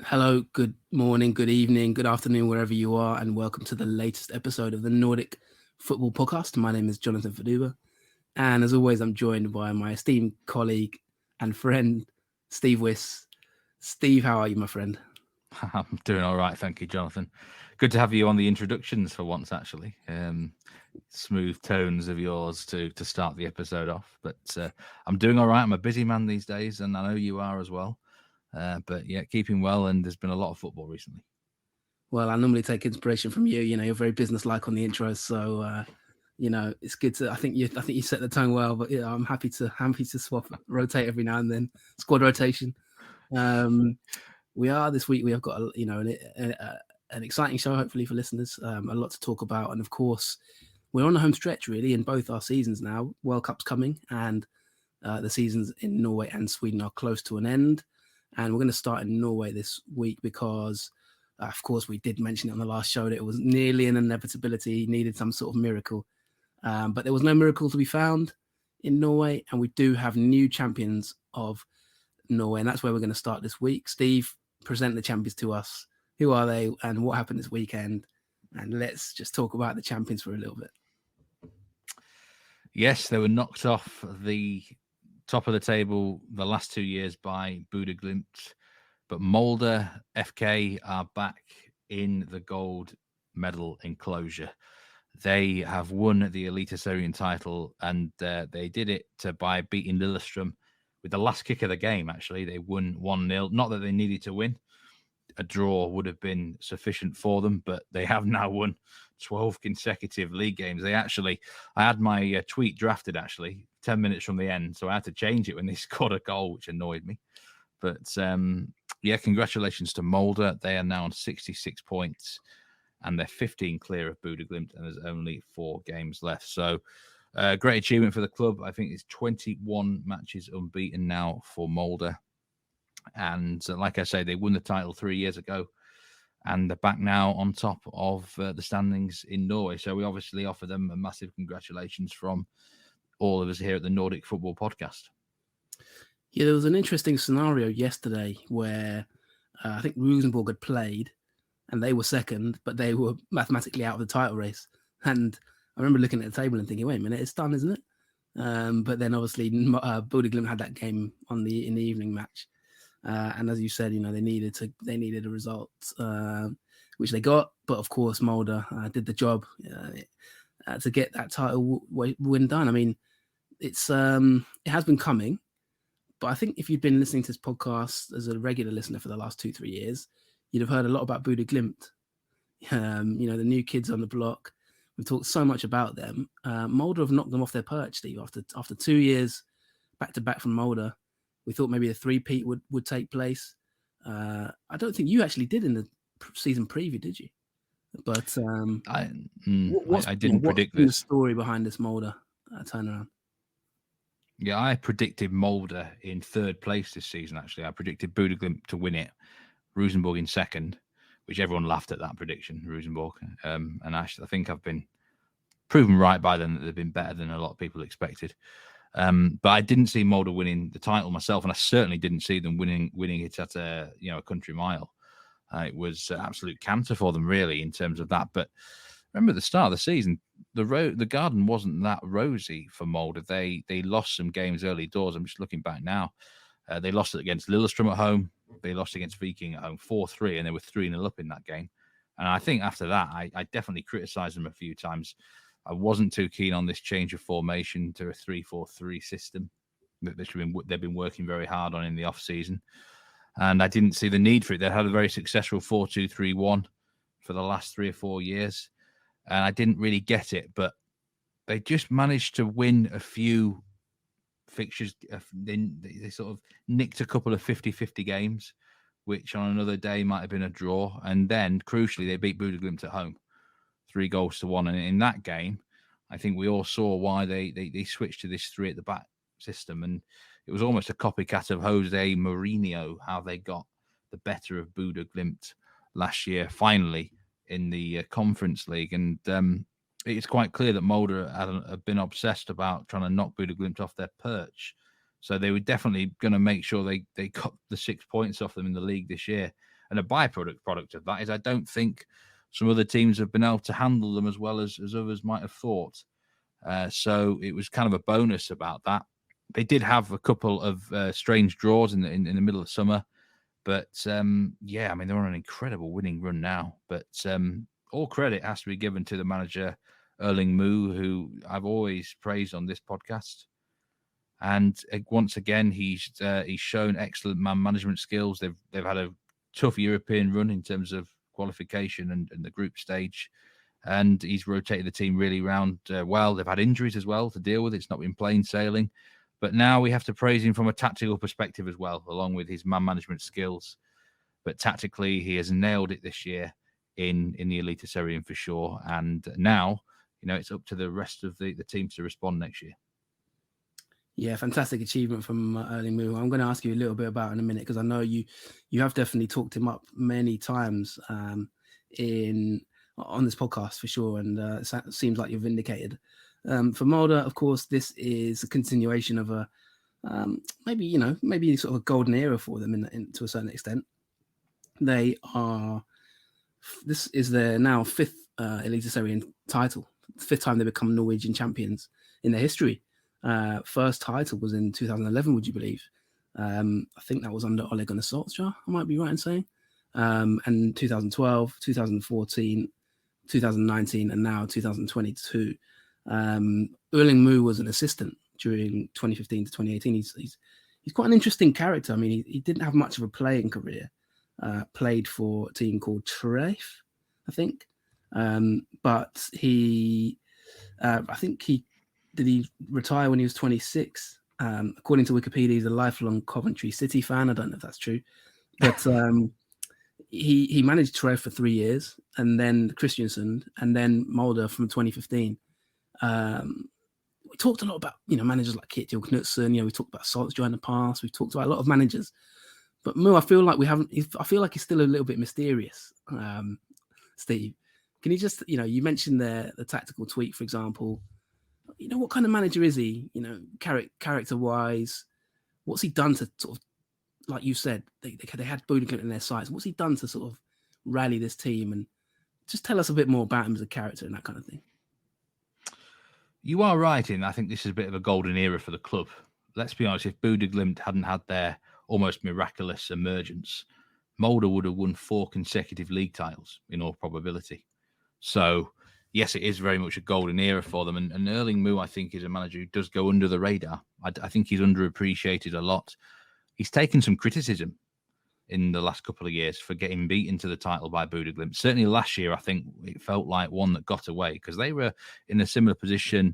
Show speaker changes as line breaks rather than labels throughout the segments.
Hello, good morning, good evening, good afternoon, wherever you are, and welcome to the latest episode of the Nordic Football Podcast. My name is Jonathan Fadugba, and as always, I'm joined by my esteemed colleague and friend, Steve Wyss. Steve, how are you, my friend?
I'm doing all right, thank you, Jonathan. Good to have you on the introductions for once, actually. Smooth tones of yours to start the episode off. But I'm doing all right. I'm a busy man these days, and I know you are as well. But yeah, keeping well, and there's been a lot of football recently.
Well, I normally take inspiration from you. You're very business-like on the intro, so it's good to. I think you set the tone well. But I'm happy to rotate every now and then, squad rotation. We are this week. We have got an exciting show, hopefully for listeners. A lot to talk about, and of course, we're on the home stretch really in both our seasons now. World Cup's coming, and the seasons in Norway and Sweden are close to an end. And we're going to start in Norway this week because, of course, we did mention it on the last show that it was nearly an inevitability, needed some sort of miracle. But there was no miracle to be found in Norway, and we do have new champions of Norway, and that's where we're going to start this week. Steve, present the champions to us. Who are they and what happened this weekend? And let's just talk about the champions for a little bit.
Yes, they were knocked off the top of the table the last 2 years by Glimt, but Molde FK are back in the gold medal enclosure. They have won the Eliteserien title, and they did it by beating Lillestrøm with the last kick of the game. Actually, they won 1-0. Not that they needed to win. A draw would have been sufficient for them, but they have now won 12 consecutive league games. I had my tweet drafted 10 minutes from the end, so I had to change it when they scored a goal, which annoyed me. But yeah, congratulations to Molde. They are now on 66 points, and they're 15 clear of Glimt, and there's only 4 games left. So great achievement for the club. I think it's 21 matches unbeaten now for Molde. And like I say, they won the title 3 years ago, and they're back now on top of the standings in Norway. So we obviously offer them a massive congratulations from all of us here at the Nordic Football Podcast.
Yeah, there was an interesting scenario yesterday where I think Rosenborg had played and they were second, but they were mathematically out of the title race. And I remember looking at the table and thinking, wait a minute, it's done, isn't it? But then obviously Glimt had that game in the evening match. And as you said, they needed a result, which they got. But of course, Molde did the job to get that title win done. I mean, it has been coming, but I think if you'd been listening to this podcast as a regular listener for the last 2-3 years, you'd have heard a lot about Glimt. The new kids on the block. We've talked so much about them. Molde have knocked them off their perch, Steve. After 2 years back to back from Molde, we thought maybe a three-peat would take place. I don't think you actually did in the season preview, did you? But
I didn't predict this.
The story behind this Molde turnaround.
Yeah, I predicted Molde in third place this season, actually. I predicted Glimt to win it, Rosenborg in second, which everyone laughed at that prediction, Rosenborg. And actually, I think I've been proven right by them that they've been better than a lot of people expected. But I didn't see Molde winning the title myself, and I certainly didn't see them winning it at a country mile. It was absolute canter for them, really, in terms of that. But remember, at the start of the season, the garden wasn't that rosy for Molde. They lost some games early doors. I'm just looking back now. They lost it against Lillestrøm at home. They lost against Viking at home 4-3, and they were 3-0 up in that game. And I think after that, I definitely criticised them a few times. I wasn't too keen on this change of formation to a 3-4-3 system that they've been working very hard on in the off-season. And I didn't see the need for it. They had a very successful 4-2-3-1 for the last 3 or 4 years. And I didn't really get it, but they just managed to win a few fixtures. They sort of nicked a couple of 50-50 games, which on another day might have been a draw. And then, crucially, they beat Glimt at home, 3-1. And in that game, I think we all saw why they switched to this 3 at the back system. And it was almost a copycat of Jose Mourinho, how they got the better of Glimt last year, finally, in the Conference League. And it's quite clear that Molde have been obsessed about trying to knock Glimt off their perch. So they were definitely going to make sure they got the 6 points off them in the league this year. And a product of that is I don't think some other teams have been able to handle them as well as others might have thought. So it was kind of a bonus about that. They did have a couple of strange draws in the middle of summer. But, they're on an incredible winning run now. But all credit has to be given to the manager, Erling Moe, who I've always praised on this podcast. And once again, he's shown excellent man management skills. They've had a tough European run in terms of qualification and the group stage. And he's rotated the team really round well. They've had injuries as well to deal with. It's not been plain sailing. But now we have to praise him from a tactical perspective as well, along with his man management skills. But tactically, he has nailed it this year in the Eliteserien for sure. And now, it's up to the rest of the team to respond next year.
Yeah, fantastic achievement from Erling Moe. I'm going to ask you a little bit about in a minute, because I know you have definitely talked him up many times on this podcast for sure, and it seems like you're vindicated. For Molde, of course, this is a continuation of a maybe sort of a golden era for them to a certain extent. This is their now fifth Eliteserien title, the fifth time they become Norwegian champions in their history. First title was in 2011, would you believe? I think that was under Ole Gunnar Solskjaer, I might be right in saying. And 2012, 2014, 2019, and now 2022. Erling Moe was an assistant during 2015 to 2018. He's quite an interesting character. I mean, he didn't have much of a playing career. Played for a team called Treff, I think. But I think he retire when he was 26. According to Wikipedia, he's a lifelong Coventry City fan. I don't know if that's true, but he managed Treff for 3 years, and then Kristiansund, and then Molde from 2015. We talked a lot about managers like Kjetil Knutsen. We talked about Solskjaer in the past. We've talked about a lot of managers, but Moe, I feel like I feel like he's still a little bit mysterious. Steve, can you just you mentioned the tactical tweak, for example. What kind of manager is he? Character wise, what's he done to sort of, like you said, they had Bodø in their sights. What's he done to sort of rally this team? And just tell us a bit more about him as a character and that kind of thing.
You are right I think this is a bit of a golden era for the club. Let's be honest, if Bodø hadn't had their almost miraculous emergence, Molde would have won 4 consecutive league titles in all probability. So, yes, it is very much a golden era for them. And Erling Moe, I think, is a manager who does go under the radar. I think he's underappreciated a lot. He's taken some criticism in the last couple of years for getting beaten to the title by Bodø. Certainly last year, I think it felt like one that got away, because they were in a similar position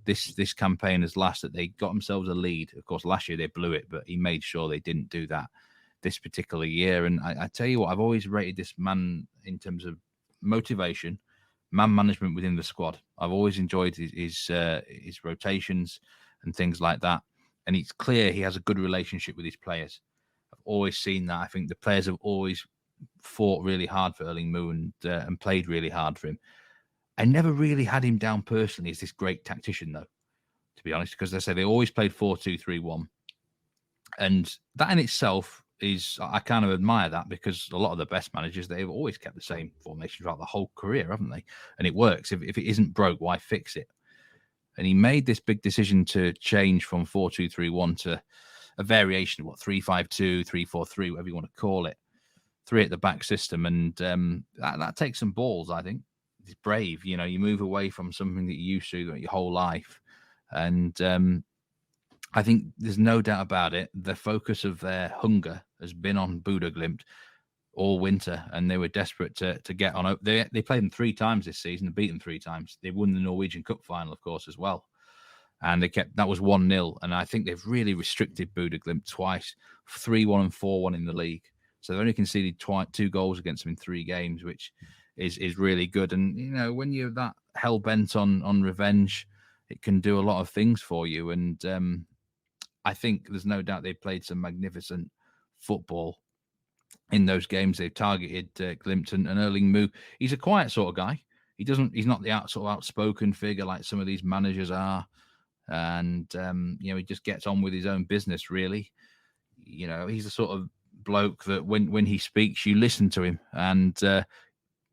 this campaign as last, that they got themselves a lead. Of course, last year they blew it, but he made sure they didn't do that this particular year. And I tell you what, I've always rated this man in terms of motivation, man management within the squad. I've always enjoyed his rotations and things like that. And it's clear he has a good relationship with his players. I've always seen that. I think the players have always fought really hard for Erling Moe and played really hard for him. I never really had him down personally as this great tactician, though, to be honest, because they always played 4-2-3-1. And that in itself I kind of admire that, because a lot of the best managers, they've always kept the same formation throughout the whole career, haven't they? And it works. If it isn't broke, why fix it? And he made this big decision to change from 4-2-3-1 to a variation of 3-5-2, 3-4-3, whatever you want to call it, 3 at the back system. And that takes some balls, I think. It's brave. You move away from something that you used to your whole life. And I think there's no doubt about it. The focus of their hunger has been on Bodø all winter, and they were desperate to get on. They played them 3 times this season and beat them 3 times. They won the Norwegian Cup final, of course, as well. And that was 1-0. And I think they've really restricted Bodø twice, 3-1 and 4-1 in the league. So they've only conceded 2 goals against them in 3 games, which is really good. And, when you're that hell-bent on revenge, it can do a lot of things for you. And I think there's no doubt they played some magnificent football in those games. They've targeted Glimt and Erling Moe. He's a quiet sort of guy. He's not the outspoken figure like some of these managers are. And, he just gets on with his own business, really. He's a sort of bloke that when he speaks, you listen to him. And,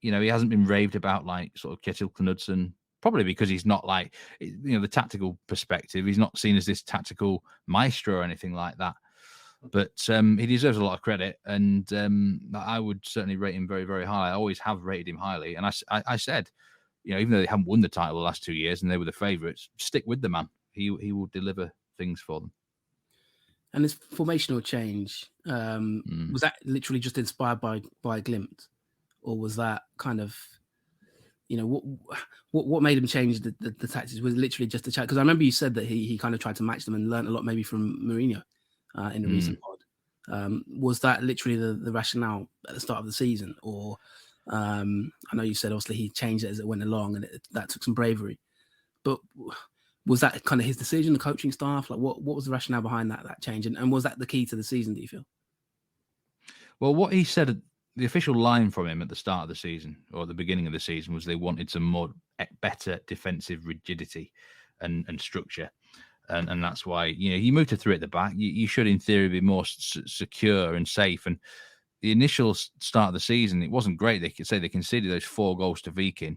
he hasn't been raved about like sort of Kjetil Knudsen, probably because he's not like, the tactical perspective. He's not seen as this tactical maestro or anything like that. But he deserves a lot of credit, and I would certainly rate him very, very high. I always have rated him highly. And I said, even though they haven't won the title the last 2 years and they were the favourites, stick with the man. He will deliver things for them.
And this formational change, was that literally just inspired by Glimt? Or was that kind of, what made him change the tactics? Was it literally just a chat? Because I remember you said that he kind of tried to match them and learned a lot maybe from Mourinho in the recent pod. Was that literally the rationale at the start of the season? Or I know you said obviously he changed it as it went along and that took some bravery. But was that kind of his decision, the coaching staff? Like what was the rationale behind that change? And was that the key to the season, do you feel?
Well, what he said, the official line from him at the start of the season or at the beginning of the season was they wanted some better defensive rigidity and structure. And that's why, you moved to 3 at the back. You should, in theory, be more secure and safe. And the initial start of the season, it wasn't great. They could say they conceded those 4 goals to Viking.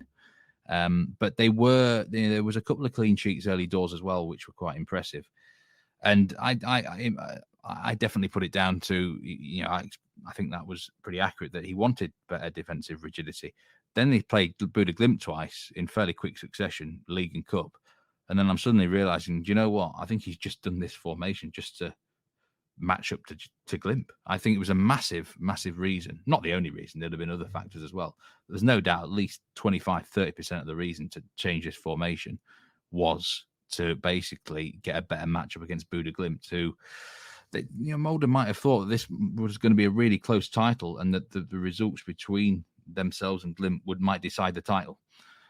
But they were, there was a couple of clean sheets early doors as well, which were quite impressive. And I definitely put it down to, I think that was pretty accurate that he wanted better defensive rigidity. Then they played Buda Glimt twice in fairly quick succession, League and Cup. And then I'm suddenly realizing, do you know what? I think he's just done this formation just to match up to Glimt. I think it was a massive, massive reason. Not the only reason. There'd have been other factors as well. There's no doubt at least 25, 30% of the reason to change this formation was to basically get a better matchup against Buda Glimt, who, Molde might have thought this was going to be a really close title and that the results between themselves and Glimt might decide the title.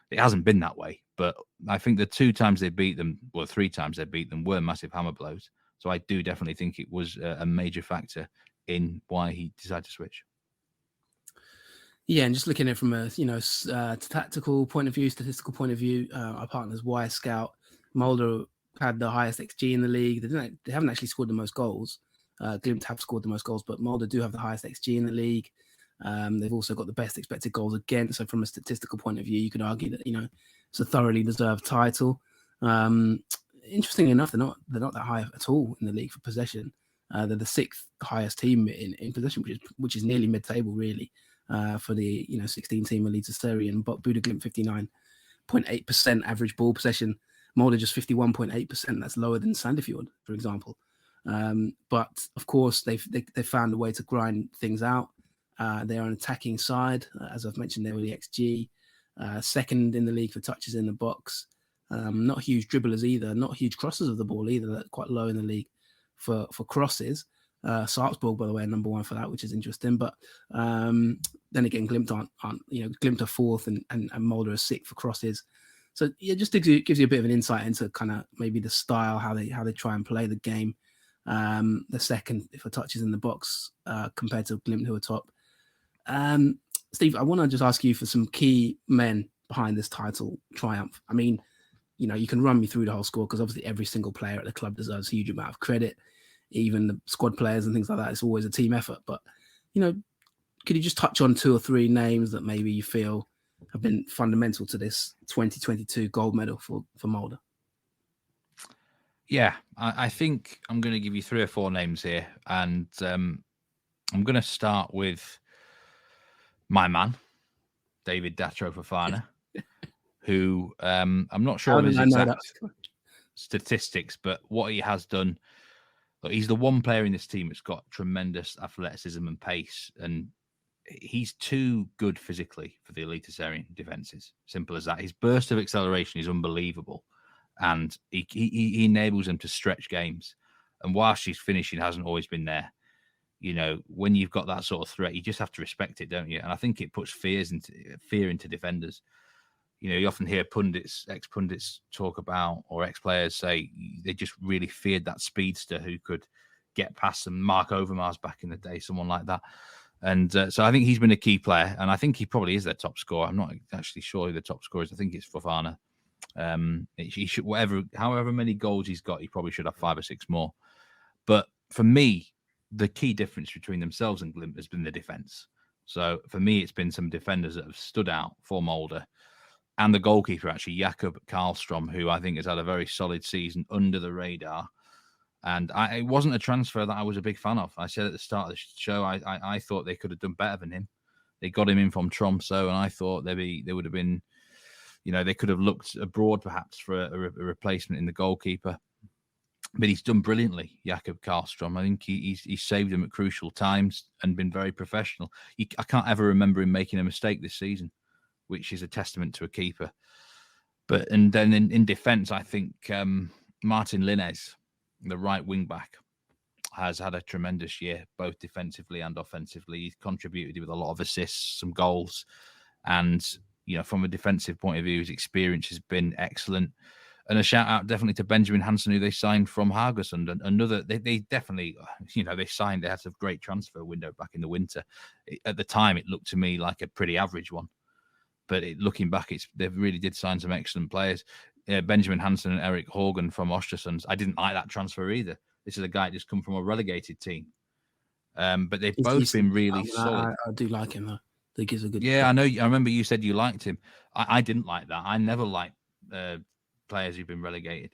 It hasn't been that way, but I think the 2 times they beat them, well, 3 times they beat them were massive hammer blows. So I do definitely think it was a major factor in why he decided to switch.
Yeah, and just looking at it from a tactical point of view, statistical point of view, our partners Y Scout, Molde had the highest XG in the league. They haven't actually scored the most goals. Glimt have scored the most goals, but Molde do have the highest XG in the league. They've also got the best expected goals against. So from a statistical point of view, you could argue that it's a thoroughly deserved title. Interestingly enough, they're not that high at all in the league for possession. They're the 6th highest team in possession, which is nearly mid-table really for the 16-team Eliteserien. But Buda Glimt 59.8% average ball possession. Molde just 51.8%. That's lower than Sandefjord, for example. But of course, they've found a way to grind things out. They are an attacking side, as I've mentioned. They were the XG, 2nd in the league for touches in the box. Not huge dribblers either, not huge crosses of the ball either. They're quite low in the league for crosses. Sarpsborg, by the way, number 1 for that, which is interesting. But then again, Glimt aren't Glimt are 4th and Molde are 6th for crosses. So yeah, just gives you a bit of an insight into kind of maybe the style, how they try and play the game. The 2nd for touches in the box compared to Glimt, who are top. Steve, I want to just ask you for some key men behind this title triumph. I mean, you can run me through the whole score because obviously every single player at the club deserves a huge amount of credit, even the squad players and things like that. It's always a team effort. But, could you just touch on 2 or 3 names that maybe you feel have been fundamental to this 2022 gold medal for Molde?
Yeah, I think I'm going to give you 3 or 4 names here. And I'm going to start with my man, David Datro Fofana, who I'm not sure of his exact statistics, but what he has done, look, he's the one player in this team that's got tremendous athleticism and pace, and he's too good physically for the Eliteserien defenses. Simple as that. His burst of acceleration is unbelievable, and he enables them to stretch games. And whilst his finishing hasn't always been there, when you've got that sort of threat, you just have to respect it, don't you? And I think it puts fear into defenders. You often hear ex-pundits talk about, or ex-players say they just really feared that speedster who could get past them. Mark Overmars back in the day, someone like that. And so I think he's been a key player, and I think he probably is their top scorer. I'm not actually sure who the top scorer is. I think it's Fofana. He should, however many goals he's got, he probably should have 5 or 6 more. But for me, the key difference between themselves and Glimt has been the defence. So for me, it's been some defenders that have stood out for Molde. And the goalkeeper, actually, Jakob Karlstrom, who I think has had a very solid season under the radar. And it wasn't a transfer that I was a big fan of. I said at the start of the show, I thought they could have done better than him. They got him in from Tromsø, and I thought they would have been, they could have looked abroad perhaps for a replacement in the goalkeeper. But he's done brilliantly, Jakob Karlstrom. I think he's saved him at crucial times and been very professional. I can't ever remember him making a mistake this season, which is a testament to a keeper. And then in defence, I think Martin Linnes, the right wing back, has had a tremendous year, both defensively and offensively. He's contributed with a lot of assists, some goals. And, from a defensive point of view, his experience has been excellent. And a shout out definitely to Benjamin Hansen, who they signed from Haugesund. And another, they definitely, they had a great transfer window back in the winter. At the time, it looked to me like a pretty average one. But looking back, they really did sign some excellent players. Benjamin Hansen and Erik Horgan from Östersund. I didn't like that transfer either. This is a guy that's come from a relegated team. But they've both been really solid.
I do like him, though. I think he's a good
player. I know. I remember you said you liked him. I didn't like that. I never liked players who've been relegated.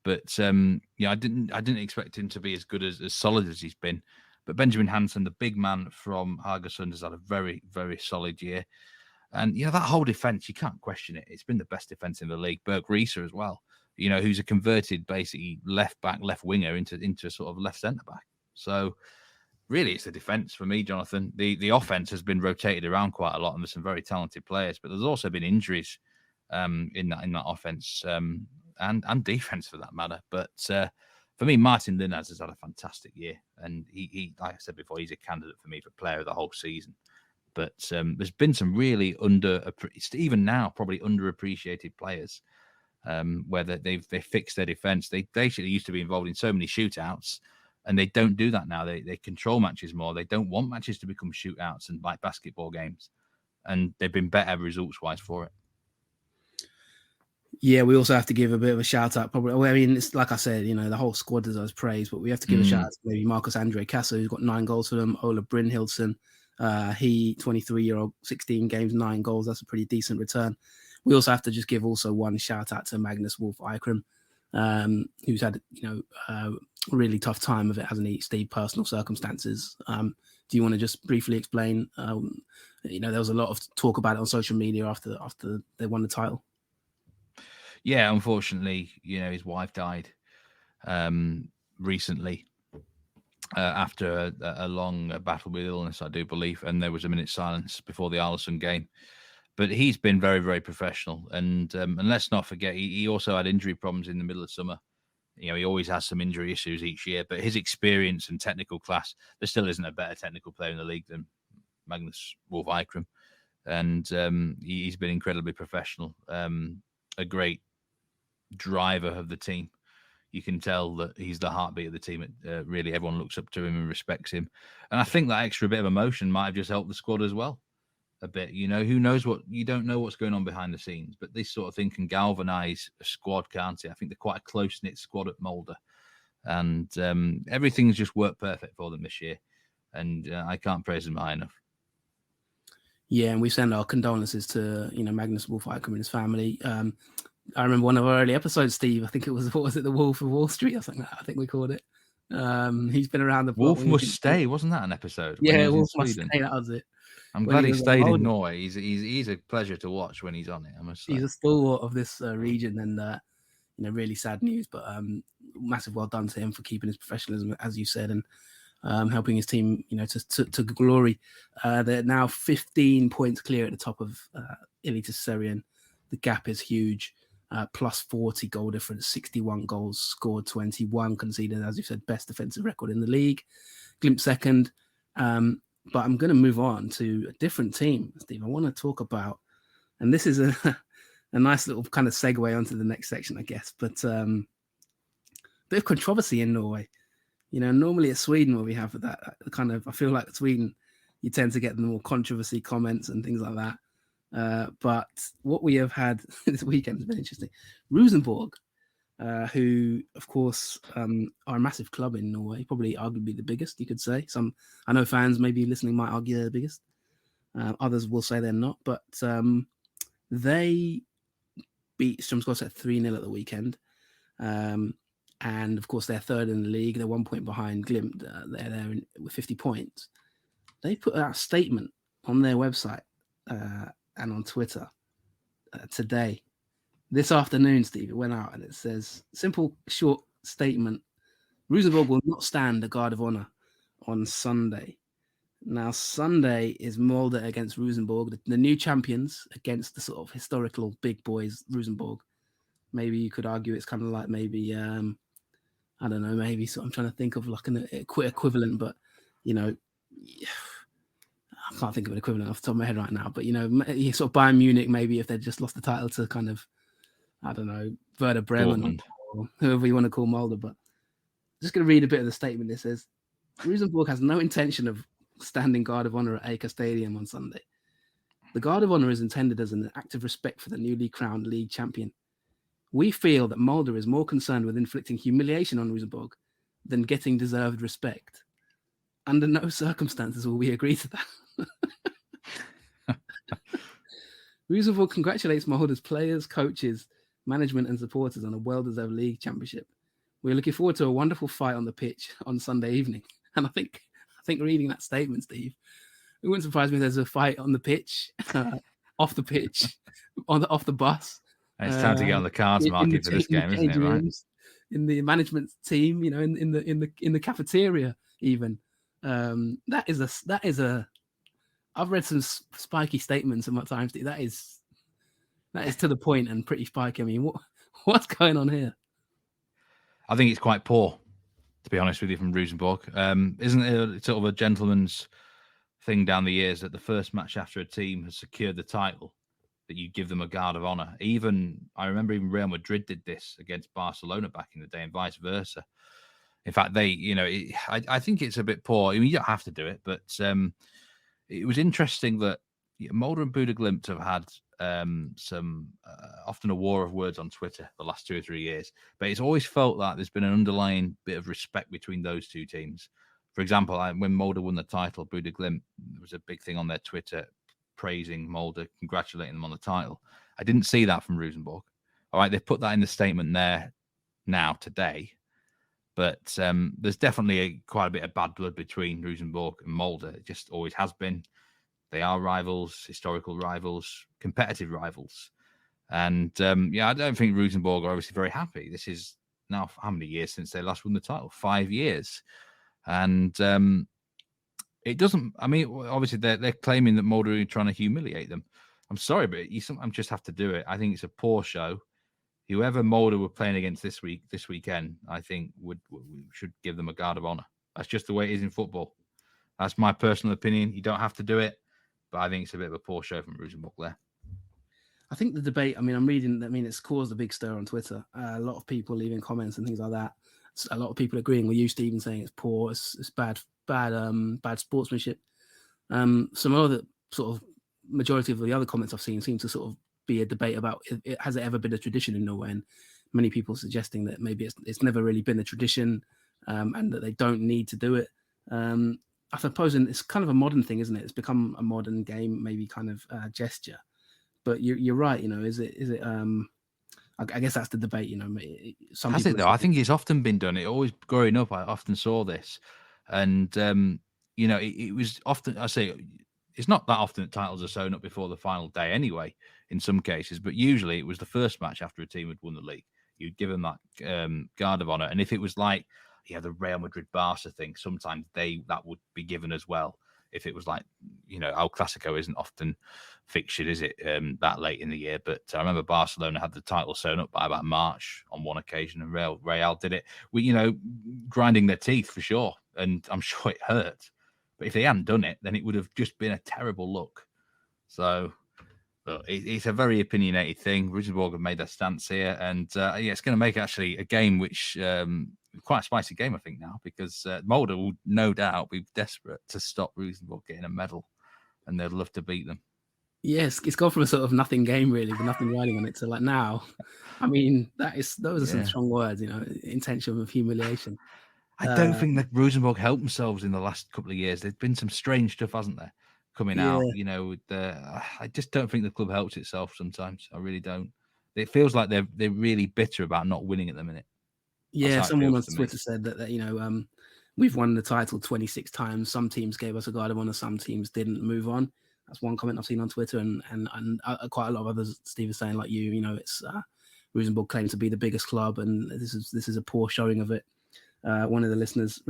But I didn't expect him to be as good as solid as he's been. But Benjamin Hansen, the big man from Haugesund, has had a very, very solid year. And, that whole defence, you can't question it. It's been the best defence in the league. Berg Rieser as well, who's a converted, basically, left back, left winger into sort of left centre-back. So, really, it's the defence for me, Jonathan. The offence has been rotated around quite a lot, and there's some very talented players. But there's also been injuries in that offence and defence, for that matter. But for me, Martin Linnes has had a fantastic year. And he, like I said before, he's a candidate for me for player of the whole season. But there's been some really even now, probably underappreciated players where they fixed their defence. They basically used to be involved in so many shootouts, and they don't do that now. They control matches more. They don't want matches to become shootouts and like basketball games. And they've been better results-wise for it.
Yeah, we also have to give a bit of a shout out. Probably, I mean, it's like I said, the whole squad deserves praise, but we have to give a shout out to maybe Marcus Andre Casa, who's got 9 goals for them. Ola Brynhildsen. He 23-year-old, 16 games, 9 goals. That's a pretty decent return. We also have to just give also one shout out to Magnus Wolf Eikram, who's had a really tough time of it, hasn't he, Steve? Personal circumstances. Do you want to just briefly explain? There was a lot of talk about it on social media after they won the title.
Yeah, unfortunately, his wife died recently. After a long battle with illness, I do believe, and there was a minute's silence before the Arlesund game. But he's been very, very professional, and let's not forget, he also had injury problems in the middle of summer. He always has some injury issues each year, but his experience and technical class, there still isn't a better technical player in the league than Magnus Wolf Eikram, and he's been incredibly professional, a great driver of the team. You can tell that he's the heartbeat of the team. Really, everyone looks up to him and respects him. And I think that extra bit of emotion might have just helped the squad as well a bit. Who knows you don't know what's going on behind the scenes, but this sort of thing can galvanize a squad, can't it? I think they're quite a close-knit squad at Molde. And everything's just worked perfect for them this year. And I can't praise them high enough.
Yeah, and we send our condolences to, Magnus Wolf Eikram and his family. I remember one of our early episodes, Steve. I think it was The Wolf of Wall Street or something like that, I think we called it. He's been around the block.
Wolf Must Stay, wasn't that an episode?
Yeah, Wolf Must Stay, that was it.
I'm glad he stayed in Norway. He's a pleasure to watch when he's on it, I must say.
He's a stalwart of this region, and really sad news, but massive well done to him for keeping his professionalism, as you said, and helping his team, to glory. They're now 15 points clear at the top of Eliteserien. The gap is huge. Plus 40 goal difference, 61 goals scored, 21 conceded, as you said, best defensive record in the league. Glimt second. But I'm going to move on to a different team, Steve. I want to talk about, and this is a nice little kind of segue onto the next section, I guess, but a bit of controversy in Norway. Normally it's Sweden where we have that kind of, I feel like Sweden, you tend to get the more controversy comments and things like that. But what we have had this weekend has been interesting. Rosenborg who, of course, are a massive club in Norway, probably arguably the biggest, you could say. I know fans maybe listening might argue they're the biggest. Others will say they're not, but they beat Strømsgodset 3-0 at the weekend. And of course, they're third in the league. They're 1 point behind Glimt. They're there with 50 points. They put out a statement on their website and on Twitter today. This afternoon, Steve, it went out and it says, simple, short statement. Rosenborg will not stand a guard of honor on Sunday. Now, Sunday is Molde against Rosenborg, the new champions against the sort of historical big boys, Rosenborg. Maybe you could argue it's kind of like maybe, I don't know, maybe I'm trying to think of like an equivalent, but, you know, I can't think of an equivalent off the top of my head right now, but, you know, sort of Bayern Munich, maybe if they just lost the title to kind of, I don't know, Werder Bremen or whoever you want to call Molde. But I'm just going to read a bit of the statement. It says, Rosenborg has no intention of standing guard of honor at Aker Stadium on Sunday. The guard of honor is intended as an act of respect for the newly crowned league champion. We feel that Molde is more concerned with inflicting humiliation on Rosenborg than getting deserved respect. Under no circumstances will we agree to that. Rosenborg congratulates Molde's players, coaches, management and supporters on a well-deserved league championship. We're looking forward to a wonderful fight on the pitch on Sunday evening. And I think reading that statement, Steve, it wouldn't surprise me if there's a fight on the pitch, off the pitch, off the bus.
It's time to get on the cards market for this game, isn't it? Right?
In the management team, you know, in the cafeteria, even. That is a. I've read some spiky statements at times. That is to the point and pretty spiky. I mean, what's going on here?
I think it's quite poor, to be honest with you, from Rosenborg. Isn't it sort of a gentleman's thing down the years that the first match after a team has secured the title, that you give them a guard of honor? I remember even Real Madrid did this against Barcelona back in the day, and vice versa. In fact, I think it's a bit poor. I mean, you don't have to do it, but it was interesting that Molde and Bodø Glimt have had some often a war of words on Twitter the last 2 or 3 years, but it's always felt like there's been an underlying bit of respect between those two teams. For example, when Molde won the title, Bodø Glimt, there was a big thing on their Twitter praising Molde, congratulating them on the title. I didn't see that from Rosenborg. All right, they've put that in the statement there now today, but there's definitely quite a bit of bad blood between Rosenborg and Molde. It just always has been. They are rivals, historical rivals, competitive rivals. And I don't think Rosenborg are obviously very happy. This is now how many years since they last won the title? 5 years. And it doesn't, I mean, obviously they're claiming that Molde are trying to humiliate them. I'm sorry, but you sometimes just have to do it. I think it's a poor show. Whoever Molde were playing against this weekend, I think we should give them a guard of honor. That's just the way it is in football. That's my personal opinion. You don't have to do it, but I think it's a bit of a poor show from Rosenborg there.
I think the debate, it's caused a big stir on Twitter. A lot of people leaving comments and things like that. A lot of people agreeing with you, Stephen, saying it's poor, it's bad sportsmanship. Some other sort of majority of the other comments I've seen seem to sort of be a debate about has it ever been a tradition in Norway, and many people suggesting that maybe it's never really been a tradition, and that they don't need to do it. I suppose it's kind of a modern thing, isn't it? It's become a modern game, maybe kind of gesture. But you're right. You know, is it? I guess that's the debate. You know,
has it though? I think it's often been done. It always growing up, I often saw this, and it was often. I say it's not that often that titles are sewn up before the final day, anyway. In some cases, but usually it was the first match after a team had won the league. You'd give them that guard of honor, and if it was like the Real Madrid Barca thing, sometimes that would be given as well. If it was like, El Clasico isn't often fixtured, is it, that late in the year? But I remember Barcelona had the title sewn up by about March on one occasion, and Real did it. Grinding their teeth for sure, and I'm sure it hurt. But if they hadn't done it, then it would have just been a terrible look. So it's a very opinionated thing. Rosenborg have made their stance here, and it's going to make actually a game which quite a spicy game, I think, now, because Molde will no doubt be desperate to stop Rosenborg getting a medal, and they'd love to beat them.
Yes, it's gone from a sort of nothing game really, with nothing riding on it, to like now. I mean, those are some
Yeah.
strong words, intention of humiliation.
I don't think that Rosenborg helped themselves in the last couple of years. There's been some strange stuff, hasn't there, coming
Yeah,
out? I just don't think the club helps itself sometimes. I really don't. It feels like they're really bitter about not winning at the minute. That's
yeah.
how it
Someone
feels
on
to me.
Twitter said that we've won the title 26 times. Some teams gave us a guard of honor, some teams didn't move on. That's one comment I've seen on Twitter, and quite a lot of others. Steve is saying like it's Rosenborg claims to be the biggest club, and this is a poor showing of it. One of the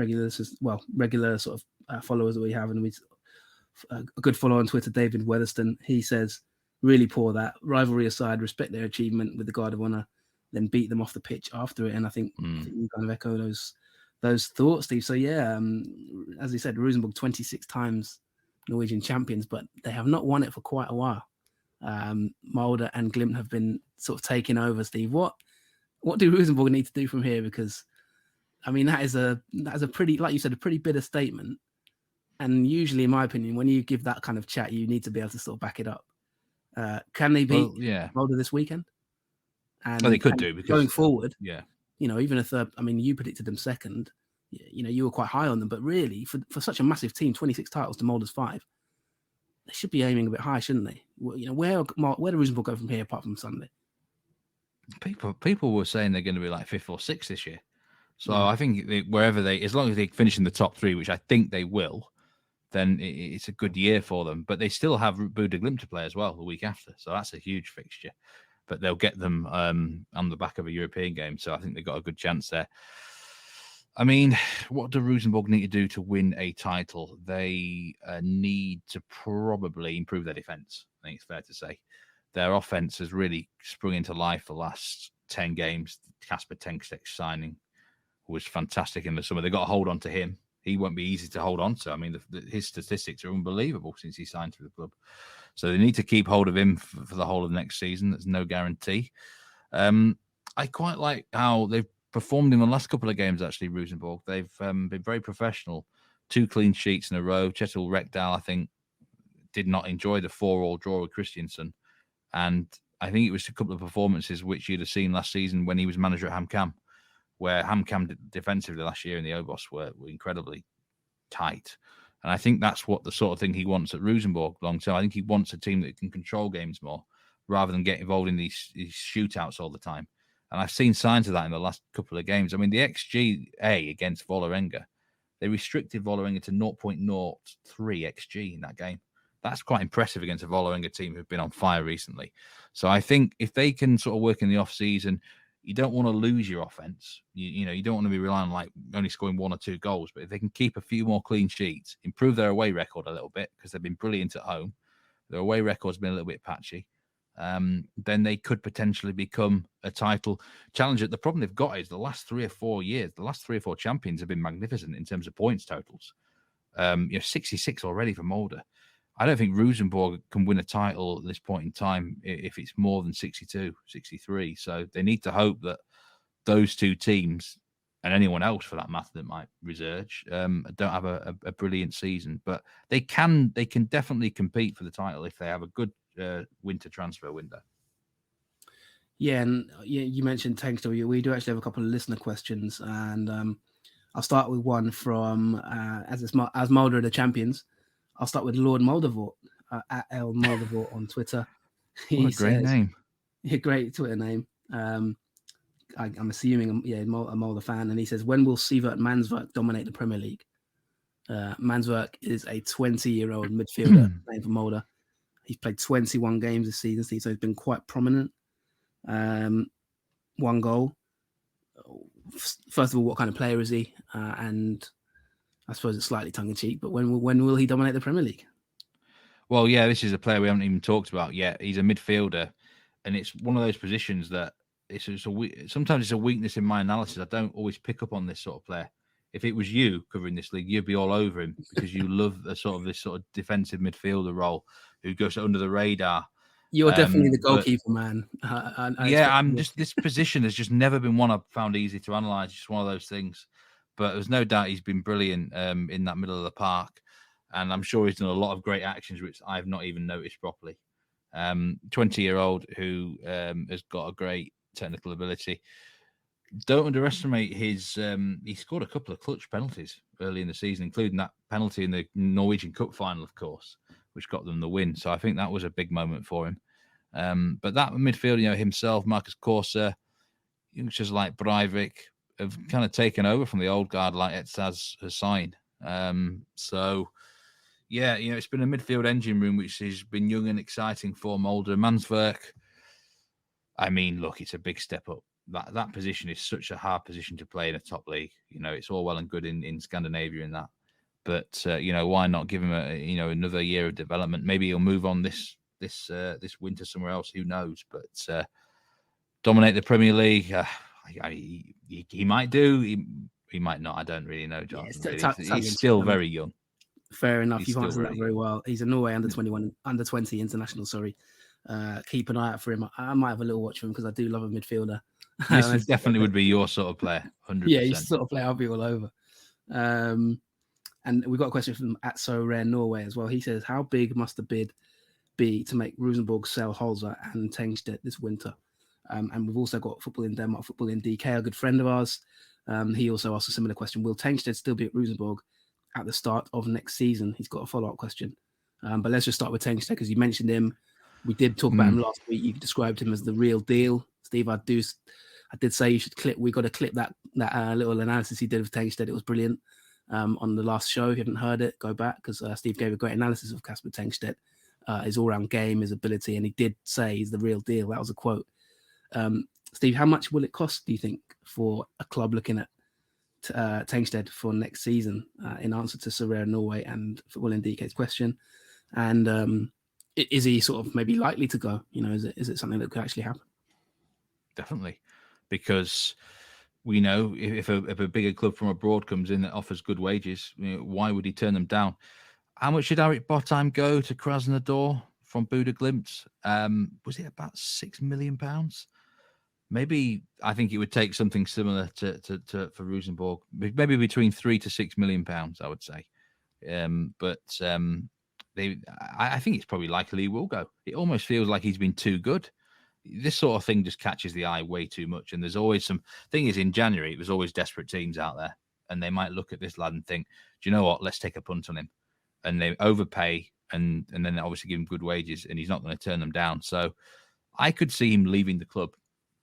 regular sort of followers that we have, and a good follower on Twitter, David Weatherston, he says, really poor that. Rivalry aside, respect their achievement with the guard of honor, then beat them off the pitch after it. And I think you kind of echo those thoughts, Steve. So yeah, as he said, Rosenborg 26 times Norwegian champions, but they have not won it for quite a while. Molde and Glimt have been sort of taking over, Steve. What do Rosenborg need to do from here? Because I mean, that is a pretty, like you said, a pretty bitter statement. And usually, in my opinion, when you give that kind of chat, you need to be able to sort of back it up. Can they beat Molde this weekend? And
they could do, because
going forward,
yeah,
even a third. I mean, you predicted them second. You were quite high on them, but really, for such a massive team, 26 titles to Molde's 5, they should be aiming a bit high, shouldn't they? Where do Rosenborg go from here, apart from Sunday?
People were saying they're going to be like 5th or 6th this year. So I think as long as they finish in the top 3, which I think they will, then it's a good year for them. But they still have Bodø Glimt to play as well the week after. So that's a huge fixture. But they'll get them on the back of a European game. So I think they've got a good chance there. I mean, what do Rosenborg need to do to win a title? They need to probably improve their defence. I think it's fair to say. Their offence has really sprung into life the last 10 games. Kasper Tengstedt signing was fantastic in the summer. They got a hold on to him. He won't be easy to hold on to. I mean, his statistics are unbelievable since he signed for the club. So they need to keep hold of him for the whole of the next season. There's no guarantee. I quite like how they've performed in the last couple of games, actually, Rosenborg. They've been very professional. 2 clean sheets in a row. Kjetil Rekdal, I think, did not enjoy the 4-4 draw with Christiansen. And I think it was a couple of performances which you'd have seen last season when he was manager at HamKam, where HamKam defensively last year in the Obos were incredibly tight. And I think that's what the sort of thing he wants at Rosenborg long term. I think he wants a team that can control games more rather than get involved in these shootouts all the time. And I've seen signs of that in the last couple of games. I mean, the XGA against Vålerenga, they restricted Vålerenga to 0.03 XG in that game. That's quite impressive against a Vålerenga team who've been on fire recently. So I think if they can sort of work in the off-season, you don't want to lose your offense. You don't want to be relying on like only scoring 1 or 2 goals. But if they can keep a few more clean sheets, improve their away record a little bit, because they've been brilliant at home, their away record's been a little bit patchy, then they could potentially become a title challenger. The problem they've got is the last 3 or 4 years, the last 3 or 4 champions have been magnificent in terms of points totals. 66 already for Molde. I don't think Rosenborg can win a title at this point in time if it's more than 62, 63. So they need to hope that those 2 teams, and anyone else for that matter that might resurge, don't have a brilliant season. But they can definitely compete for the title if they have a good winter transfer window.
Yeah, and you mentioned Tankster. We do actually have a couple of listener questions, and I'll start with one from as Molde are the champions. I'll start with Lord Moldavort, at L Moldavort on Twitter.
What a great name.
Yeah, great Twitter name. I'm assuming, a Molde fan. And he says, when will Sivert Mansverk dominate the Premier League? Mansverk is a 20-year-old midfielder playing for Molde. He's played 21 games this season, so he's been quite prominent. 1 goal. First of all, what kind of player is he? And I suppose it's slightly tongue-in-cheek, but when will he dominate the Premier League?
Well, yeah, this is a player we haven't even talked about yet. He's a midfielder, and it's one of those positions that sometimes it's a weakness in my analysis. I don't always pick up on this sort of player. If it was you covering this league, you'd be all over him because you love this sort of defensive midfielder role who goes under the radar.
You're definitely the goalkeeper, man.
This position has just never been one I've found easy to analyse. It's just one of those things. But there's no doubt he's been brilliant in that middle of the park. And I'm sure he's done a lot of great actions, which I've not even noticed properly. 20-year-old who has got a great technical ability. Don't underestimate his. He scored a couple of clutch penalties early in the season, including that penalty in the Norwegian Cup final, of course, which got them the win. So I think that was a big moment for him. But that midfield, himself, Marcus Korsa, youngsters like Breivik have kind of taken over from the old guard like Etsaz Hussein. So, yeah, it's been a midfield engine room which has been young and exciting for Molde. Mansverk, I mean, look, it's a big step up. That position is such a hard position to play in a top league. It's all well and good in Scandinavia and that. But, why not give him another year of development? Maybe he'll move on this winter somewhere else. Who knows? But dominate the Premier League. He might do. He might not. I don't really know, Jonathan.
Yeah,
he's still very young.
Fair enough. You've answered that very well. He's a Norway under 20 international. Sorry. Keep an eye out for him. I might have a little watch for him because I do love a midfielder.
This definitely would be your sort of player. 100%.
Yeah, he's the sort of player I'll be all over. And we've got a question from at So Rare Norway as well. He says, how big must the bid be to make Rosenborg sell Holzer and Tengstedt this winter? And we've also got Football in Denmark, Football in DK, a good friend of ours. He also asked a similar question. Will Tengstedt still be at Rosenborg at the start of next season? He's got a follow-up question. But let's just start with Tengstedt because you mentioned him. We did talk about him last week. You described him as the real deal. Steve, I did say you should clip. We got to clip that little analysis he did of Tengstedt. It was brilliant on the last show. If you haven't heard it, go back because Steve gave a great analysis of Kasper Tengstedt, his all-round game, his ability, and he did say he's the real deal. That was a quote. Steve, how much will it cost, do you think, for a club looking at Tengstedt for next season? In answer to Sorare Norway and Football in DK's question, and is he sort of maybe likely to go? Is it something that could actually happen?
Definitely, because we know if a bigger club from abroad comes in that offers good wages, why would he turn them down? How much did Erik Botheim go to Krasnodar from Bodø Glimt? Was it about £6 million? Maybe I think it would take something similar to for Rosenborg, maybe between £3 to £6 million, I would say. I think it's probably likely he will go. It almost feels like he's been too good. This sort of thing just catches the eye way too much. And there's always thing is in January, it was always desperate teams out there. And they might look at this lad and think, do you know what? Let's take a punt on him. And they overpay and then obviously give him good wages and he's not going to turn them down. So I could see him leaving the club.